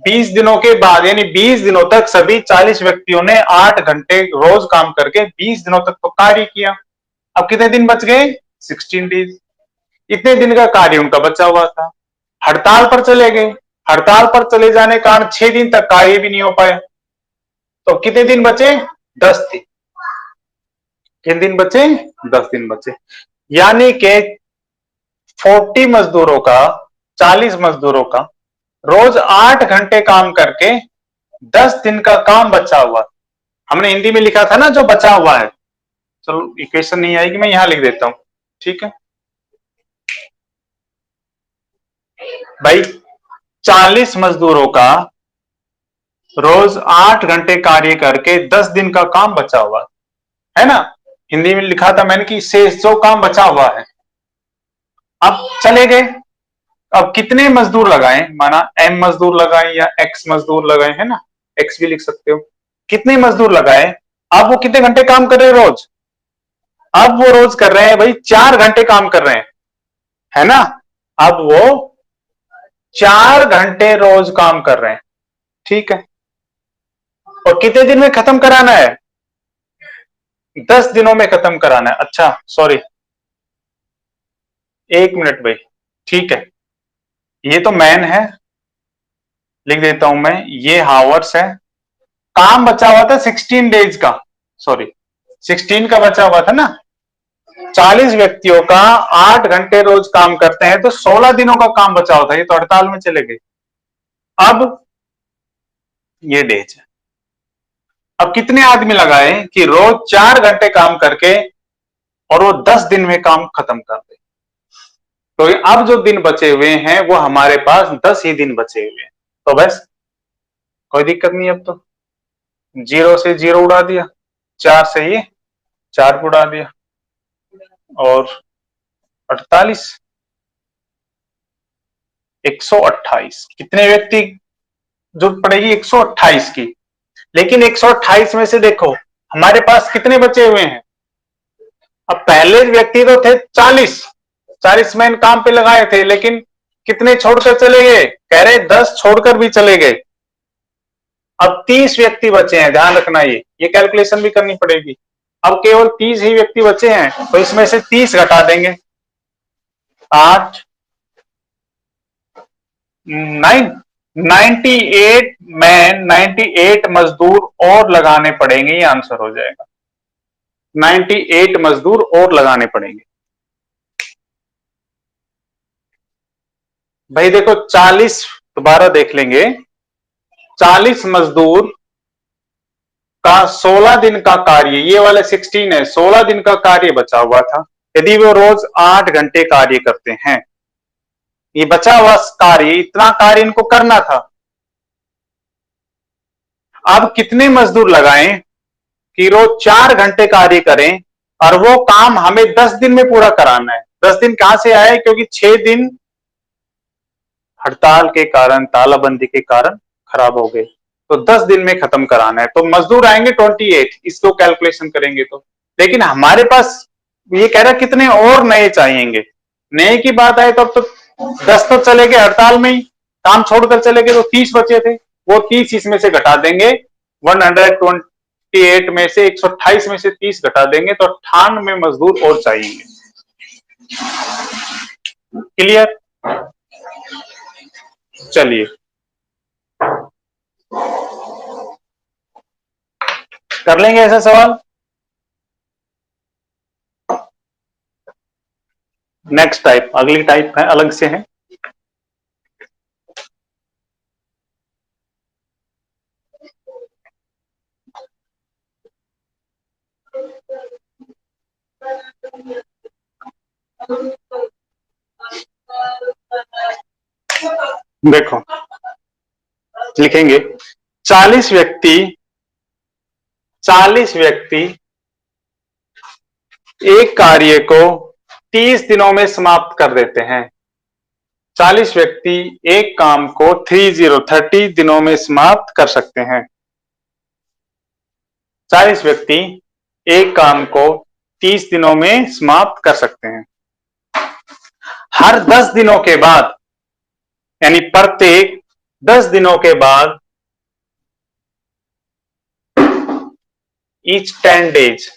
20 दिनों के बाद यानी 20 दिनों तक सभी 40 व्यक्तियों ने 8 घंटे रोज काम करके 20 दिनों तक तो कार्य किया। अब कितने दिन बच गए? 16 डेज। इतने दिन का कार्य उनका बचा हुआ था, हड़ताल पर चले गए। हड़ताल पर चले जाने के कारण 6 दिन तक कार्य भी नहीं हो पाए, तो कितने दिन बचे? 10 दिन। कितने दिन बचे? 10 दिन बचे। यानी कि 40 मजदूरों का, 40 मजदूरों का रोज 8 घंटे काम करके 10 दिन का काम बचा हुआ। हमने हिंदी में लिखा था ना जो बचा हुआ है, चलो इक्वेशन नहीं आएगी, मैं यहां लिख देता हूं, ठीक है भाई। 40 मजदूरों का रोज 8 घंटे कार्य करके 10 दिन का काम बचा हुआ है ना। हिंदी में लिखा था मैंने कि शेष जो काम बचा हुआ है। अब चले गए, अब कितने मजदूर लगाए, माना एम मजदूर लगाए या एक्स मजदूर लगाए, है ना, एक्स भी लिख सकते हो। कितने मजदूर लगाए, अब वो कितने घंटे काम कर रहे हैं रोज? अब वो रोज कर रहे हैं भाई 4 घंटे काम कर रहे हैं, है ना। अब वो 4 घंटे रोज काम कर रहे हैं, ठीक है। और कितने दिन में खत्म कराना है? 10 दिनों में खत्म कराना है। अच्छा सॉरी, 1 मिनट भाई, ठीक है। ये तो मैन है, लिख देता हूं मैं, ये हावर्स है। काम बचा हुआ था 16 डेज का, सॉरी 16 का बचा हुआ था ना। 40 व्यक्तियों का 8 घंटे रोज काम करते हैं तो 16 दिनों का काम बचा हुआ था, ये तो हड़ताल में चले गए। अब ये डेज है। अब कितने आदमी लगाए कि रोज 4 घंटे काम करके और वो 10 दिन में काम खत्म कर दे। तो अब जो दिन बचे हुए हैं वो हमारे पास 10 ही दिन बचे हुए हैं, तो बस कोई दिक्कत नहीं। अब तो 0 से 0 उड़ा दिया, 4 से ये 4 को उड़ा दिया और 48, 128 कितने व्यक्ति जरूरत पड़ेगी? 128 की। लेकिन 128 में से देखो हमारे पास कितने बचे हुए हैं? अब पहले व्यक्ति तो थे 40 मैन काम पे लगाए थे, लेकिन कितने छोड़कर चले गए? कह रहे 10 छोड़कर भी चले गए। अब 30 व्यक्ति बचे हैं, ध्यान रखना, ये कैलकुलेशन भी करनी पड़ेगी। अब केवल 30 ही व्यक्ति बचे हैं, तो इसमें से 30 घटा देंगे। 8 9 98 मैन 98 मजदूर और लगाने पड़ेंगे, ये आंसर हो जाएगा। 98 मजदूर और लगाने पड़ेंगे। भाई देखो 40, दोबारा देख लेंगे, 40 मजदूर का 16 दिन का कार्य, ये वाले 16 है, 16 दिन का कार्य बचा हुआ था। यदि वो रोज 8 घंटे कार्य करते हैं, ये बचा हुआ कार्य, इतना कार्य इनको करना था। अब कितने मजदूर लगाएं कि रोज 4 घंटे कार्य करें, और वो काम हमें 10 दिन में पूरा कराना है। 10 दिन कहां से आए? क्योंकि 6 दिन हड़ताल के कारण, तालाबंदी के कारण खराब हो गए, तो 10 दिन में खत्म कराना है। तो मजदूर आएंगे 28, इसको कैलकुलेशन करेंगे तो। लेकिन हमारे पास ये कह रहा कितने और नए चाहिएंगे। नए की बात आए तो अब तो 10 तो चले गए हड़ताल में ही, काम छोड़कर चले गए, तो 30 बचे थे, वो 30 इसमें से घटा देंगे। 128 में से 128 में से 30 घटा देंगे, तो 98 मजदूर और चाहिएंगे। क्लियर? चलिए कर लेंगे ऐसा सवाल। नेक्स्ट टाइप, अगली टाइप है, अलग से है। देखो लिखेंगे 40 व्यक्ति 40 व्यक्ति एक कार्य को 30 दिनों में समाप्त कर देते हैं। 40 व्यक्ति एक काम को 30 दिनों में समाप्त कर सकते हैं। 40 व्यक्ति एक काम को 30 दिनों में समाप्त कर सकते हैं। हर 10 दिनों के बाद, यानी प्रत्येक 10 दिनों के बाद, ईच 10 डेज,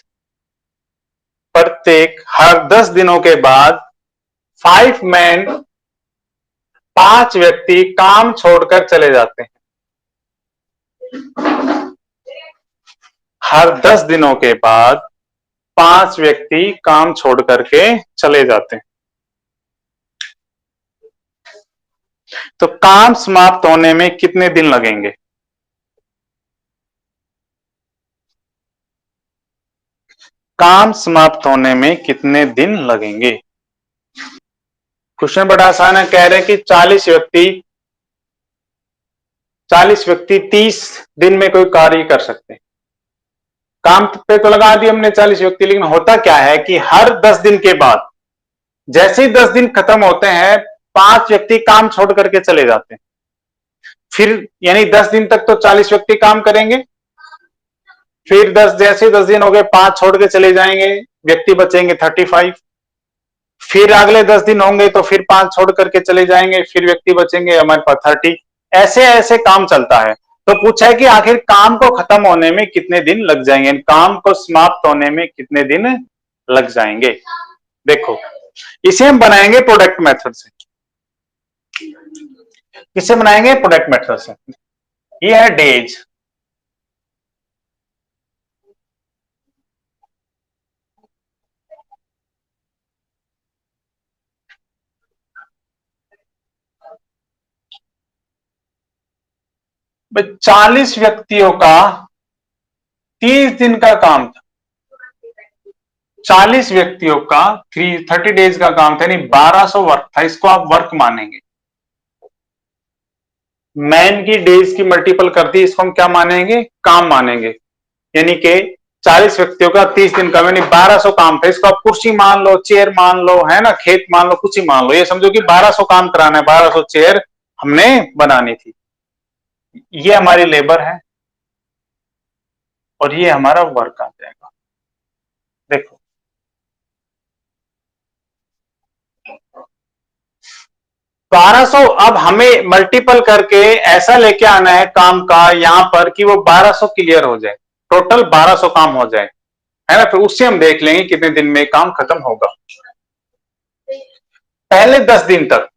प्रत्येक हर 10 दिनों के बाद 5 मैन, 5 व्यक्ति काम छोड़कर चले जाते हैं। हर 10 दिनों के बाद 5 व्यक्ति काम छोड़ करके चले जाते हैं। तो काम समाप्त होने में कितने दिन लगेंगे? काम समाप्त होने में कितने दिन लगेंगे? क्वेश्चन बड़ा आसान है। कह रहे हैं कि 40 व्यक्ति 30 दिन में कोई कार्य कर सकते हैं। काम पे तो लगा दिए हमने 40 व्यक्ति, लेकिन होता क्या है कि हर 10 दिन के बाद, जैसे ही 10 दिन खत्म होते हैं, 5 व्यक्ति काम छोड़ करके चले जाते हैं। फिर यानी 10 दिन तक तो 40 व्यक्ति काम करेंगे, फिर 10 दिन हो गए, 5 छोड़ के चले जाएंगे, व्यक्ति बचेंगे 35। फिर अगले 10 दिन होंगे तो फिर 5 छोड़ करके चले जाएंगे, फिर व्यक्ति बचेंगे हमारे पास 30। ऐसे ऐसे काम चलता है। तो पूछा है कि आखिर काम को खत्म होने में कितने दिन लग जाएंगे, काम को समाप्त होने में कितने दिन लग जाएंगे। देखो इसे हम बनाएंगे प्रोडक्ट मेथड से। किससे बनाएंगे? प्रोडक्ट मेथड से। ये है डेज, भाई 40 व्यक्तियों का 30 दिन का काम था। 40 व्यक्तियों का 30 डेज का काम था, यानी 1200 वर्क था। इसको आप वर्क मानेंगे। मैन की डेज की मल्टीपल कर दी, इसको हम क्या मानेंगे? काम मानेंगे। यानी कि 40 व्यक्तियों का 30 दिन का, यानी 1200 काम था। इसको आप कुर्सी मान लो, चेयर मान लो, है ना, खेत मान लो, कुछ ही मान लो। ये समझो कि 1200 काम कराना है, 1200 चेयर हमने बनानी थी। ये हमारी लेबर है और ये हमारा वर्क आ जाएगा। देखो 1200, अब हमें मल्टीपल करके ऐसा लेके आना है काम का यहां पर कि वो 1200 क्लियर हो जाए, टोटल 1200 काम हो जाए, है ना। फिर उससे हम देख लेंगे कितने दिन में काम खत्म होगा। पहले 10 दिन तक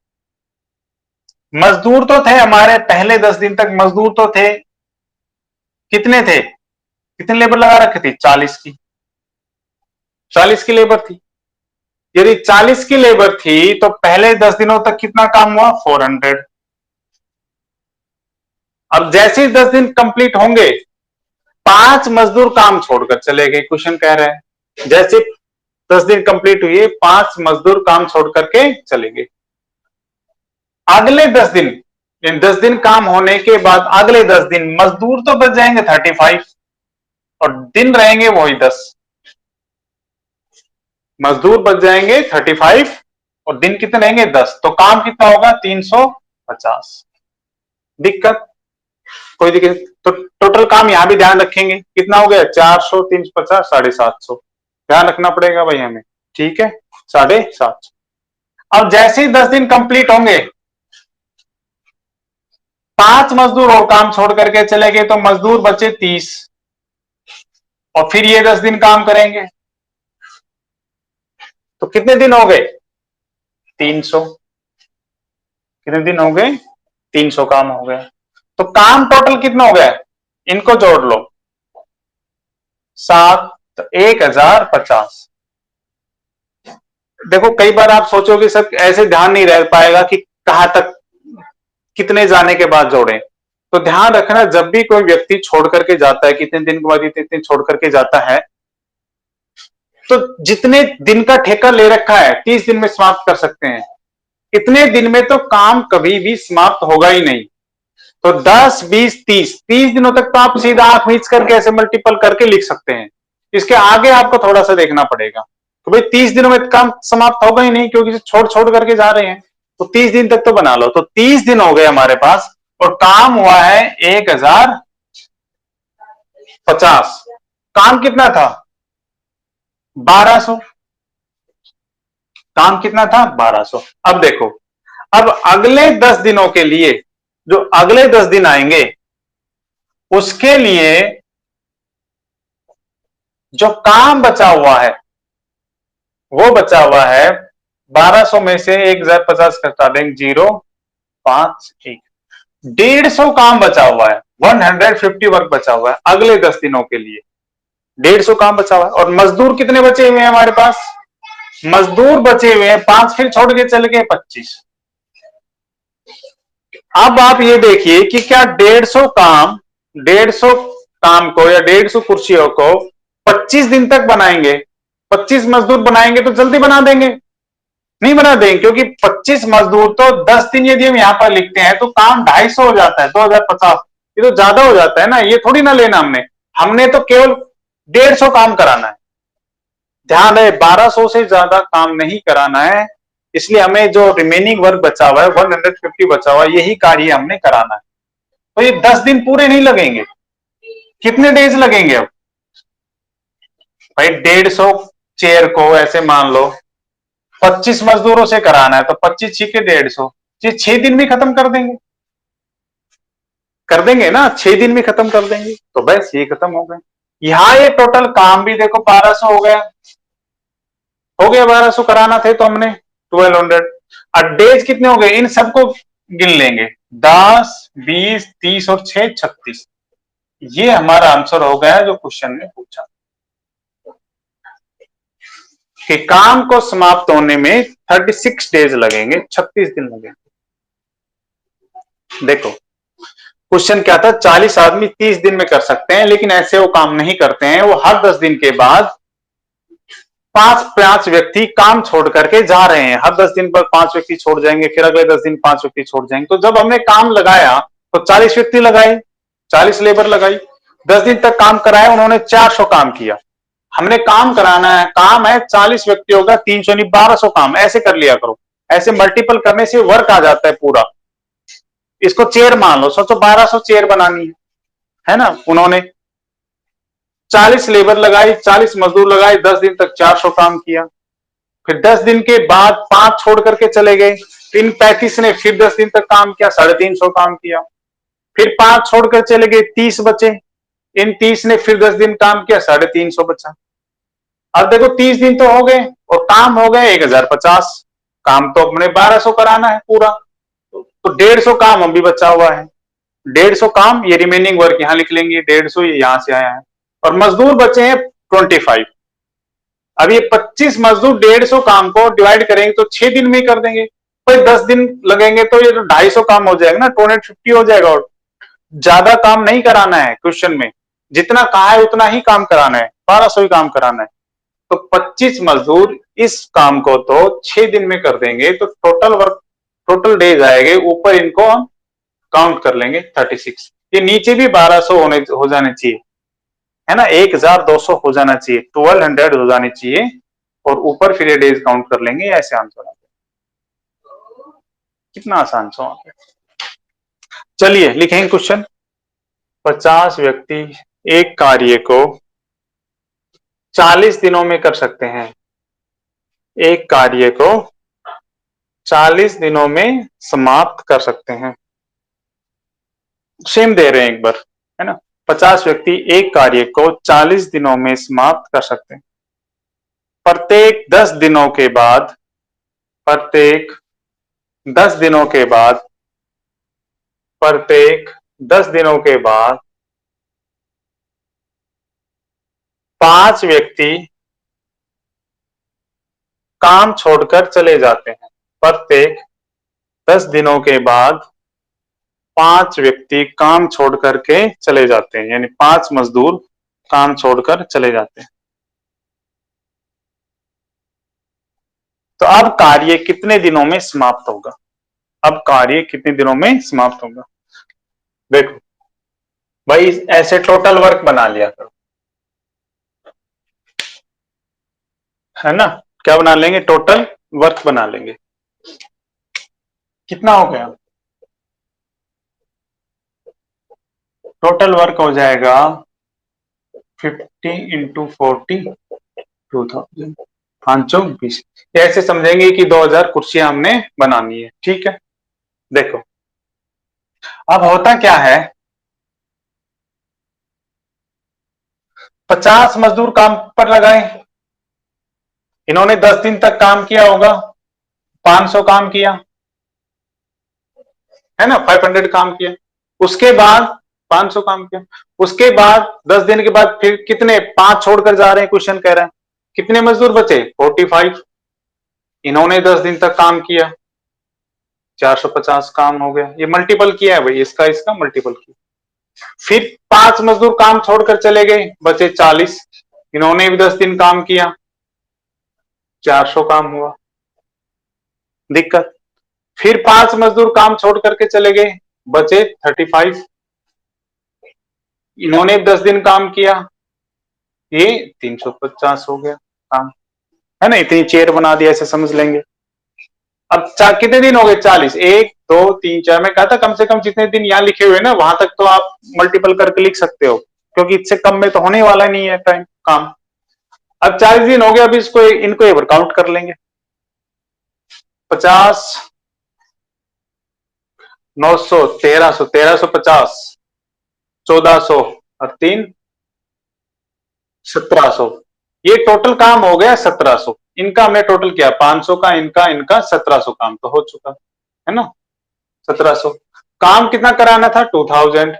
मजदूर तो थे हमारे, पहले 10 दिन तक मजदूर तो थे। कितने थे, कितनी लेबर लगा रखी थी? 40 की, 40 की लेबर थी। यदि 40 की लेबर थी तो पहले 10 दिनों तक कितना काम हुआ? 400। अब जैसे ही 10 दिन कंप्लीट होंगे, 5 मजदूर काम छोड़कर चले गए। क्वेश्चन कह रहा है जैसे 10 दिन कंप्लीट हुए, 5 मजदूर काम छोड़ करके चले गए। अगले 10 दिन, इन 10 दिन काम होने के बाद अगले 10 दिन मजदूर तो बच जाएंगे 35 और दिन रहेंगे वही 10। मजदूर बच जाएंगे 35 और दिन कितने रहेंगे? 10। तो काम कितना होगा? 350। दिक्कत? कोई दिक्कत? तो टोटल काम यहां भी ध्यान रखेंगे, कितना हो गया? 400, 350, 750। ध्यान रखना पड़ेगा भाई हमें, ठीक है, 750। अब जैसे ही 10 दिन कंप्लीट होंगे, 5 मजदूर और काम छोड़ करके चले गए, तो मजदूर बचे 30 और फिर ये 10 दिन काम करेंगे, तो कितने दिन हो गए? 300। कितने दिन हो गए? 300 काम हो गया। तो काम टोटल कितना हो गया? इनको जोड़ लो, 7, तो 1050। देखो कई बार आप सोचोगे सर ऐसे ध्यान नहीं रह पाएगा कि कहां तक कितने जाने के बाद जोड़े। तो ध्यान रखना, जब भी कोई व्यक्ति छोड़ करके जाता है, कितने दिन के बाद इतने छोड़ करके जाता है, तो जितने दिन का ठेका ले रखा है 30 दिन में समाप्त कर सकते हैं, इतने दिन में तो काम कभी भी समाप्त होगा ही नहीं। तो 10, 20, 30 दिनों तक तो आप सीधा आंख मीच करके ऐसे मल्टीपल करके लिख सकते हैं। इसके आगे आपको थोड़ा सा देखना पड़ेगा, तो भाई 30 दिनों में काम समाप्त होगा ही नहीं, क्योंकि छोड़ छोड़ करके जा रहे हैं। तो 30 दिन तक तो बना लो। तो 30 दिन हो गए हमारे पास और काम हुआ है 1050। काम कितना था? 1200। काम कितना था? 1200। अब देखो, अब अगले 10 दिनों के लिए, जो अगले 10 दिन आएंगे उसके लिए जो काम बचा हुआ है, वो बचा हुआ है 1200 में से 1050 घटा देंगे, 0, 5, 1, 150 काम बचा हुआ है। 150 वर्क बचा हुआ है अगले 10 दिनों के लिए। 150 काम बचा हुआ है। और मजदूर कितने बचे हुए हैं हमारे पास? मजदूर बचे हुए हैं 5, फिर छोड़ के चले गए 25। अब आप ये देखिए कि क्या 150 काम को या 150 कुर्सियों को 25 दिन तक बनाएंगे? 25 मजदूर बनाएंगे तो जल्दी बना देंगे? नहीं बना देंगे, क्योंकि 25 मजदूर तो 10 दिन यदि हम यहां पर लिखते हैं तो काम 250 हो जाता है, 2050। ये तो ज्यादा हो जाता है ना, ये थोड़ी ना लेना हमने। हमने तो केवल 150 काम कराना है। ध्यान रहे 1200 से ज्यादा काम नहीं कराना है, इसलिए हमें जो रिमेनिंग वर्क बचा हुआ है 150 बचा हुआ है, यही कार्य हमने कराना है। तो ये 10 दिन पूरे नहीं लगेंगे। कितने डेज लगेंगे? अब भाई 150 चेयर को ऐसे मान लो 25 मजदूरों से कराना है, तो 25 छिके 150, ये 6 दिन में खत्म कर देंगे ना, 6 दिन में खत्म कर देंगे। तो बस ये खत्म हो गए। यहां ये टोटल काम भी देखो 1200 हो गया, 1200 कराना थे तो हमने 1200। और डेज कितने हो गए? इन सबको गिन लेंगे, 10, 20, 30 और 6, 36। ये हमारा आंसर हो गया जो क्वेश्चन ने पूछा कि काम को समाप्त होने में 36 डेज लगेंगे, 36 दिन लगेंगे। देखो क्वेश्चन क्या था? 40 आदमी 30 दिन में कर सकते हैं, लेकिन ऐसे वो काम नहीं करते हैं। वो हर 10 दिन के बाद 5 व्यक्ति काम छोड़ करके जा रहे हैं। हर 10 दिन पर 5 व्यक्ति छोड़ जाएंगे, फिर अगले 10 दिन 5 व्यक्ति छोड़ जाएंगे। तो जब हमने काम लगाया तो 40 व्यक्ति लगाए, 40 लेबर लगाई। 10 दिन तक काम कराया, उन्होंने 400 काम किया। हमने काम कराना है, काम है 40 व्यक्तियों का, 300 नहीं 1200 काम, ऐसे कर लिया करो। ऐसे मल्टीपल करने से वर्क आ जाता है पूरा। इसको चेयर मान लो, सोचो 1200 चेयर बनानी है ना। उन्होंने 40 लेबर लगाई, 40 मजदूर लगाए, 10 दिन तक 400 काम किया। फिर 10 दिन के बाद 5 छोड़ करके चले गए, इन 35 ने फिर 10 दिन तक काम किया, 350 काम किया। फिर 5 छोड़कर चले गए, 30 बचे, इन 30 ने फिर 10 दिन काम किया, 350 बचा। अब देखो 30 दिन तो हो गए और काम हो गए 1050। काम तो अपने 1200 कराना है पूरा, तो 150 काम अभी बचा हुआ है। 150 काम, ये रिमेनिंग वर्क यहां लिख लेंगे, 150 ये यहां से आया है। और मजदूर बचे हैं 25। अब ये 25 मजदूर 150 काम को डिवाइड करेंगे तो 6 दिन में ही कर देंगे। भाई 10 दिन लगेंगे तो ये 250 काम हो जाएगा ना, 250 हो जाएगा। और ज्यादा काम नहीं कराना है क्वेश्चन में, जितना कहा है उतना ही काम कराना है, 1200 ही काम कराना है। तो 25 मजदूर इस काम को तो 6 दिन में कर देंगे, तो टोटल वर्क, टोटल डेज आएंगे, ऊपर इनको हम काउंट कर लेंगे 36। ये नीचे भी 1200 हो जाने चाहिए, है ना, 1200 हो जाना चाहिए, 1200 हो जानी चाहिए, और ऊपर फिर ये डेज काउंट कर लेंगे। ऐसे आंसर आ गया। कितना आसान सवाल है। चलिए लिखेंगे क्वेश्चन। 50 व्यक्ति एक कार्य को 40 दिनों में कर सकते हैं। एक कार्य को 40 दिनों में समाप्त कर सकते हैं। सेम दे रहे हैं एक बार, है ना। 50 व्यक्ति एक कार्य को 40 दिनों में समाप्त कर सकते हैं। प्रत्येक 10 दिनों के बाद, प्रत्येक 10 दिनों के बाद, प्रत्येक 10 दिनों के बाद 5 व्यक्ति काम छोड़कर चले जाते हैं। प्रत्येक 10 दिनों के बाद 5 व्यक्ति काम छोड़ करके चले जाते हैं, यानी 5 मजदूर काम छोड़कर चले जाते हैं। तो अब कार्य कितने दिनों में समाप्त होगा? अब कार्य कितने दिनों में समाप्त होगा? देखो भाई, ऐसे टोटल वर्क बना लिया करो, है ना। क्या बना लेंगे? टोटल वर्क बना लेंगे। कितना हो गया? टोटल वर्क हो जाएगा 50 इंटू 40, 2000, 520। ऐसे समझेंगे कि 2000 कुर्सियां हमने बनानी है, ठीक है। देखो अब होता क्या है, 50 मजदूर काम पर लगाए, इन्होंने 10 दिन तक काम किया होगा, 500 काम किया, है ना, 500 काम किया। उसके बाद 500 काम किया, उसके बाद 10 दिन के बाद फिर कितने, 5 छोड़कर जा रहे हैं, क्वेश्चन कह रहा है कितने मजदूर बचे, 45। इन्होंने 10 दिन तक काम किया, 450 काम हो गया। ये मल्टीपल किया है भाई, इसका इसका मल्टीपल किया। फिर 5 मजदूर काम छोड़कर चले गए, बचे 40, इन्होंने भी 10 दिन काम किया, 400 काम हुआ। दिक्कत, फिर 5 मजदूर काम छोड़ करके चले गए, बचे 35, इन्होंने 10 दिन काम किया, ये 350 हो गया काम, है ना। इतनी चेयर बना दिया, ऐसे समझ लेंगे। अब कितने दिन हो गए, 40, 1 2 3 4। मैं कहा था कम से कम जितने दिन यहाँ लिखे हुए ना, वहां तक तो आप मल्टीपल करके लिख सकते हो, क्योंकि इससे कम में तो होने वाला नहीं है टाइम काम। अब 40 दिन हो गया, अब इसको इनको एक बार काउंट कर लेंगे। 50, 900, 1300, 1350, 1400 और 3, 1700। ये टोटल काम हो गया 1700। इनका हमने टोटल किया 500 का, इनका इनका 1700 काम तो हो चुका है ना। 1700 काम कितना कराना था, 2000।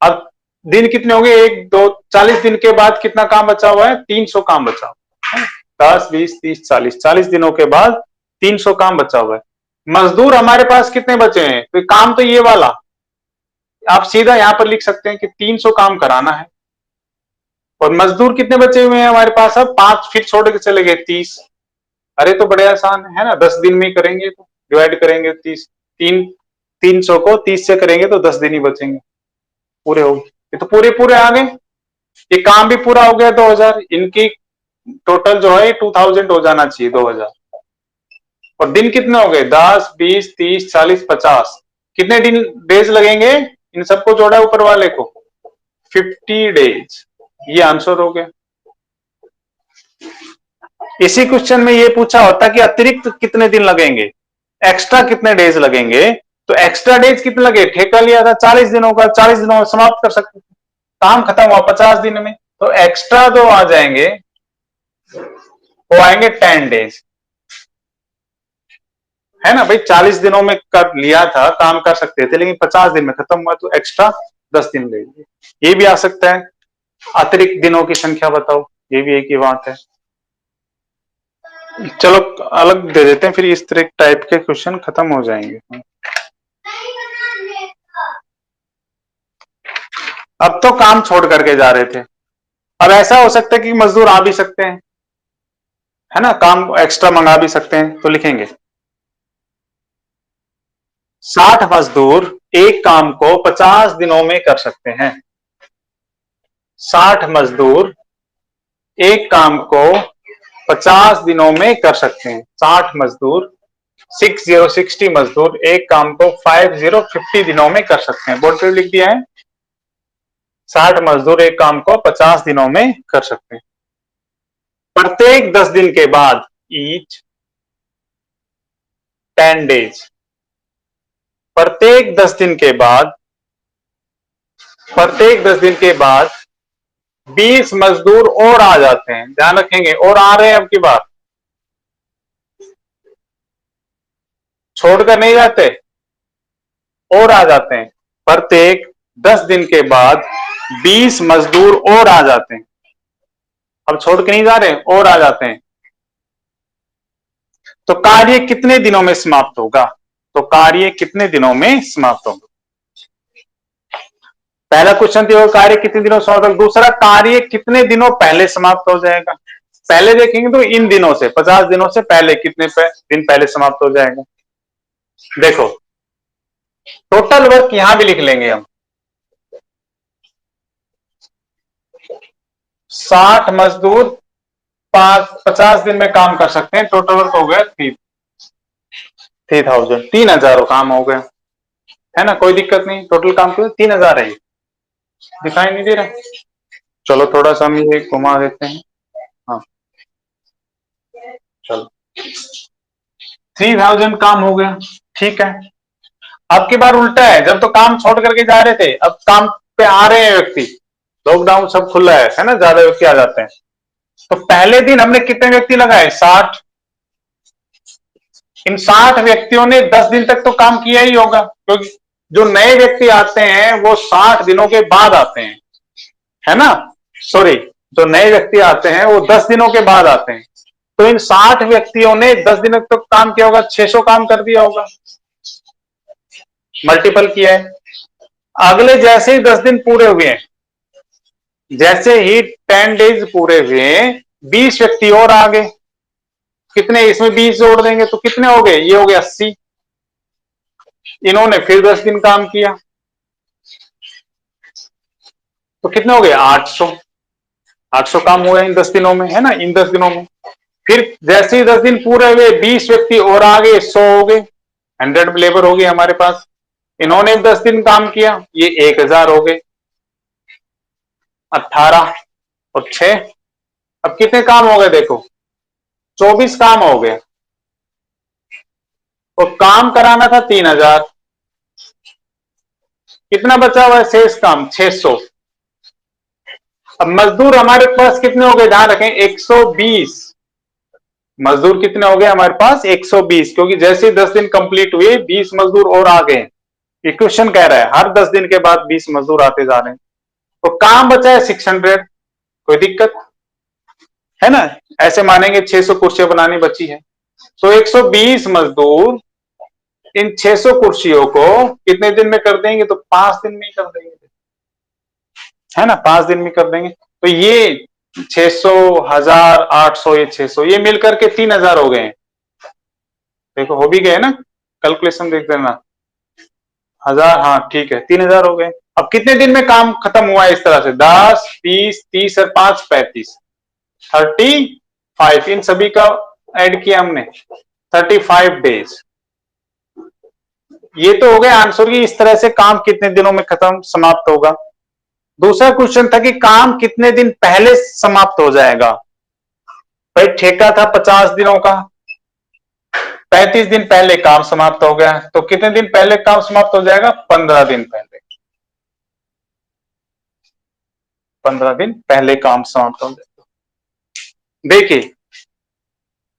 अब दिन कितने हो गए, 1 2, 40 दिन के बाद कितना काम बचा हुआ है, 300 काम बचा हुआ है। 10 20 30 40, 40 दिनों के बाद 300 काम बचा हुआ है। मजदूर हमारे पास कितने बचे हैं, तो काम तो ये वाला आप सीधा यहां पर लिख सकते हैं कि 300 काम कराना है। और मजदूर कितने बचे हुए हैं हमारे पास, अब 5 फिर छोड़ के चले गए, 30। अरे तो बड़े आसान है ना, 10 दिन में ही करेंगे, तो डिवाइड करेंगे 30, 300 को 30 से करेंगे तो 10 दिन ही बचेंगे, पूरे हो गए। ये तो पूरे पूरे आ गए, ये काम भी पूरा हो गया 2000, इनकी टोटल जो है 2000 हो जाना चाहिए 2000। और दिन कितने हो गए 10 20 30 40 50, कितने दिन डेज लगेंगे इन सबको जोड़ा ऊपर वाले को 50 डेज, ये आंसर हो गया। इसी क्वेश्चन में ये पूछा होता कि अतिरिक्त कितने दिन लगेंगे, एक्स्ट्रा कितने डेज लगेंगे, तो एक्स्ट्रा डेज कितने लगे, ठेका लिया था 40 दिनों का, 40 दिनों में समाप्त कर सकते, काम खत्म हुआ 50 दिन में, तो एक्स्ट्रा जो आ जाएंगे वो आएंगे 10 डेज, है ना भाई। 40 दिनों में कर लिया था, काम कर सकते थे, लेकिन 50 दिन में खत्म हुआ तो एक्स्ट्रा 10 दिन लेंगे। ये भी आ सकता है, अतिरिक्त दिनों की संख्या बताओ, ये भी एक ही बात है। चलो अलग दे देते हैं, फिर इस तरह टाइप के क्वेश्चन खत्म हो जाएंगे। अब तो काम छोड़ करके जा रहे थे, अब ऐसा हो सकता है कि मजदूर आ भी सकते हैं, है ना, काम एक्स्ट्रा मंगा भी सकते हैं, तो लिखेंगे 60 मजदूर एक काम को 50 दिनों में कर सकते हैं। 60 मजदूर एक काम को 50 दिनों में कर सकते हैं। 60 मजदूर 60 मजदूर एक काम को 50 दिनों में कर सकते हैं। बोर्ड पे लिख दिया है, 60 मजदूर एक काम को 50 दिनों में कर सकते हैं। प्रत्येक 10 दिन के बाद, ईच 10 डेज, प्रत्येक 10 दिन के बाद, प्रत्येक 10 दिन के बाद 20 मजदूर और आ जाते हैं, ध्यान रखेंगे, और आ रहे हैं अब की बात, छोड़कर नहीं जाते, और आ जाते हैं। प्रत्येक 10 दिन के बाद 20 मजदूर और आ जाते हैं, अब छोड़ के नहीं जा रहे, और आ जाते हैं। तो कार्य कितने दिनों में समाप्त होगा, तो कार्य कितने दिनों में समाप्त होगा। पहला क्वेश्चन थी, कार्य कितने दिनों में समाप्त होगा, दूसरा कार्य कितने दिनों पहले समाप्त हो जाएगा। पहले देखेंगे तो इन दिनों से, 50 दिनों से पहले कितने दिन पहले समाप्त हो जाएगा। देखो टोटल वर्क यहां भी लिख लेंगे हम, 60 मजदूर 50 दिन में काम कर सकते हैं, टोटल वर्क हो गया 3000, 3000 काम हो गया, है ना, कोई दिक्कत नहीं, टोटल काम 3000 है, दिखाई नहीं दे रहा। चलो थोड़ा सा हम ये घुमा देते हैं, हाँ चलो 3000 काम हो गया, ठीक है। अब की बार उल्टा है, जब तो काम छोड़ करके जा रहे थे, अब काम पे आ रहे हैं व्यक्ति, लॉकडाउन सब खुला है ना, ज्यादा व्यक्ति आ जाते हैं, तो पहले दिन हमने कितने व्यक्ति लगाए 60, इन 60 व्यक्तियों ने 10 दिन तक तो काम किया ही होगा, क्योंकि जो नए व्यक्ति आते हैं वो 60 दिनों के बाद आते हैं, है ना, सॉरी, जो नए व्यक्ति आते हैं वो 10 दिनों के बाद आते हैं, तो इन 60 व्यक्तियों ने 10 दिनों तक तो काम किया होगा, 600 काम कर दिया होगा, मल्टीपल किया है। अगले जैसे ही 10 दिन पूरे हुए हैं, जैसे ही 10 डेज पूरे हुए, 20 व्यक्ति और आ गए, कितने, इसमें 20 जोड़ देंगे तो कितने हो गए, ये हो गए 80, इन्होंने फिर 10 दिन काम किया, तो कितने हो गए 800, 800 काम हुए इन 10 दिनों में, है ना, इन 10 दिनों में। फिर जैसे ही 10 दिन पूरे हुए 20 व्यक्ति और आ गए, 100 हो गए, 100 लेबर हो गए हमारे पास, इन्होंने 10 दिन काम किया, ये 1000 हो गए, 18 और 6, अब कितने काम हो गए देखो, 24 काम हो गए, और काम कराना था 3000, कितना बचा हुआ है शेष काम 600। अब मजदूर हमारे पास कितने हो गए, ध्यान रखें 120, मजदूर कितने हो गए हमारे पास 120, क्योंकि जैसे ही 10 दिन कंप्लीट हुए 20 मजदूर और आ गए, ये क्वेश्चन कह रहा है हर 10 दिन के बाद 20 मजदूर आते जा रहे हैं, तो काम बचा है 600, कोई दिक्कत है ना, ऐसे मानेंगे 600 कुर्सियां बनानी बची है, तो 120 मजदूर इन 600 कुर्सियों को कितने दिन में कर देंगे, तो 5 दिन में कर देंगे, है ना, 5 दिन में कर देंगे, तो ये 600 1000 800 ये 600 ये मिलकर के 3000 हो गए, देखो हो भी गए ना, कैलकुलेशन देख लेना, 1000, हाँ ठीक है, 3000 हो गए। अब कितने दिन में काम खत्म हुआ है इस तरह से? 10, 20, 30 और 5, 35, 35, इन सभी का ऐड किया हमने, 35 डेज। ये तो हो गया आंसर की इस तरह से काम कितने दिनों में खत्म समाप्त होगा। दूसरा क्वेश्चन था कि काम कितने दिन पहले समाप्त हो जाएगा। भाई ठेका था 50 दिनों का, 35 दिन पहले काम समाप्त हो गया, तो कितने दिन पहले काम समाप्त हो जाएगा? 15 दिन पहले, 15 दिन पहले काम समाप्त हो जाएगा। देखिए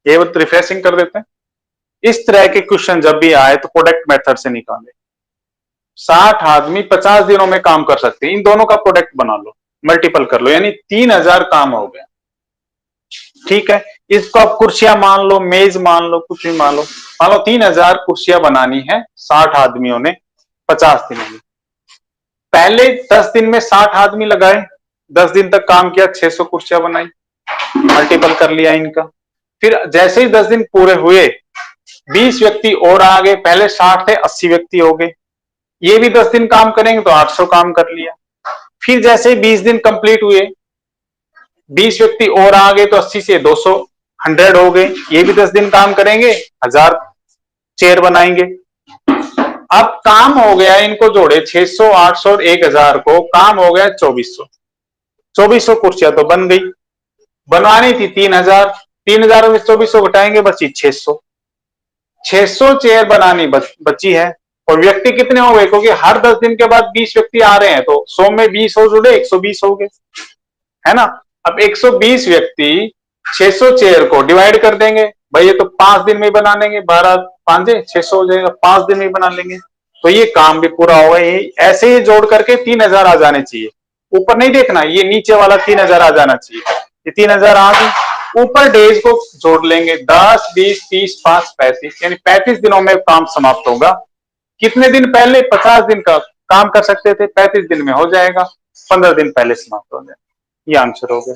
ये वो रिफ्रेशिंग कर देते हैं। इस तरह के क्वेश्चन जब भी आए तो प्रोडक्ट मेथड से निकाले। 60 आदमी 50 दिनों में काम कर सकते हैं, इन दोनों का प्रोडक्ट बना लो, मल्टीपल कर लो, यानी 3000 काम हो गया। ठीक है, इसको आप कुर्सियां मान लो, मेज मान लो, कुछ भी मान लो 3000 कुर्सियां बनानी है 60 आदमियों ने 50 दिनों में। पहले 10 दिन में 60 आदमी लगाए, 10 दिन तक काम किया, 600 कुर्सियां बनाई, मल्टीपल कर लिया इनका। फिर जैसे ही 10 दिन पूरे हुए, 20 व्यक्ति और आ गए, पहले 60 थे 80 व्यक्ति हो गए, ये भी 10 दिन काम करेंगे तो 800 काम कर लिया। फिर जैसे ही 20 दिन कंप्लीट हुए, 20 व्यक्ति और आ गए तो 80 से 200, 100 हो गए, ये भी 10 दिन काम करेंगे, 1000 चेयर बनाएंगे। अब काम हो गया, इनको जोड़े 600, 800 और 1000 को, काम हो गया 2400। 2400 कुर्सियां तो बन गई, बनवानी थी 3000, 3000 में 2400 घटाएंगे, बची 600। 600 चेयर बनानी बची है। और व्यक्ति कितने हो गए? क्योंकि हर 10 दिन के बाद 20 व्यक्ति आ रहे हैं, तो 100 में 20 हो जुड़े, 120 हो गए, है ना। अब 120 व्यक्ति 600 चेयर को डिवाइड कर देंगे, भाई ये तो 5 दिन में बना लेंगे, 12 5 600 हो जाएगा, 5 दिन में बना लेंगे, तो ये काम भी पूरा होगा। ऐसे ही जोड़ करके 3000 आ जाने चाहिए। ऊपर नहीं देखना, ये नीचे वाला 3000 आ जाना चाहिए। ये 3000 आ गई, ऊपर डेज को जोड़ लेंगे, 10, 20, 30, 5, 35, यानी 35 दिनों में काम समाप्त होगा। कितने दिन पहले? 50 दिन का काम कर सकते थे, 35 दिन में हो जाएगा, 15 दिन पहले समाप्त हो जाएगा। ये आंसर हो गया।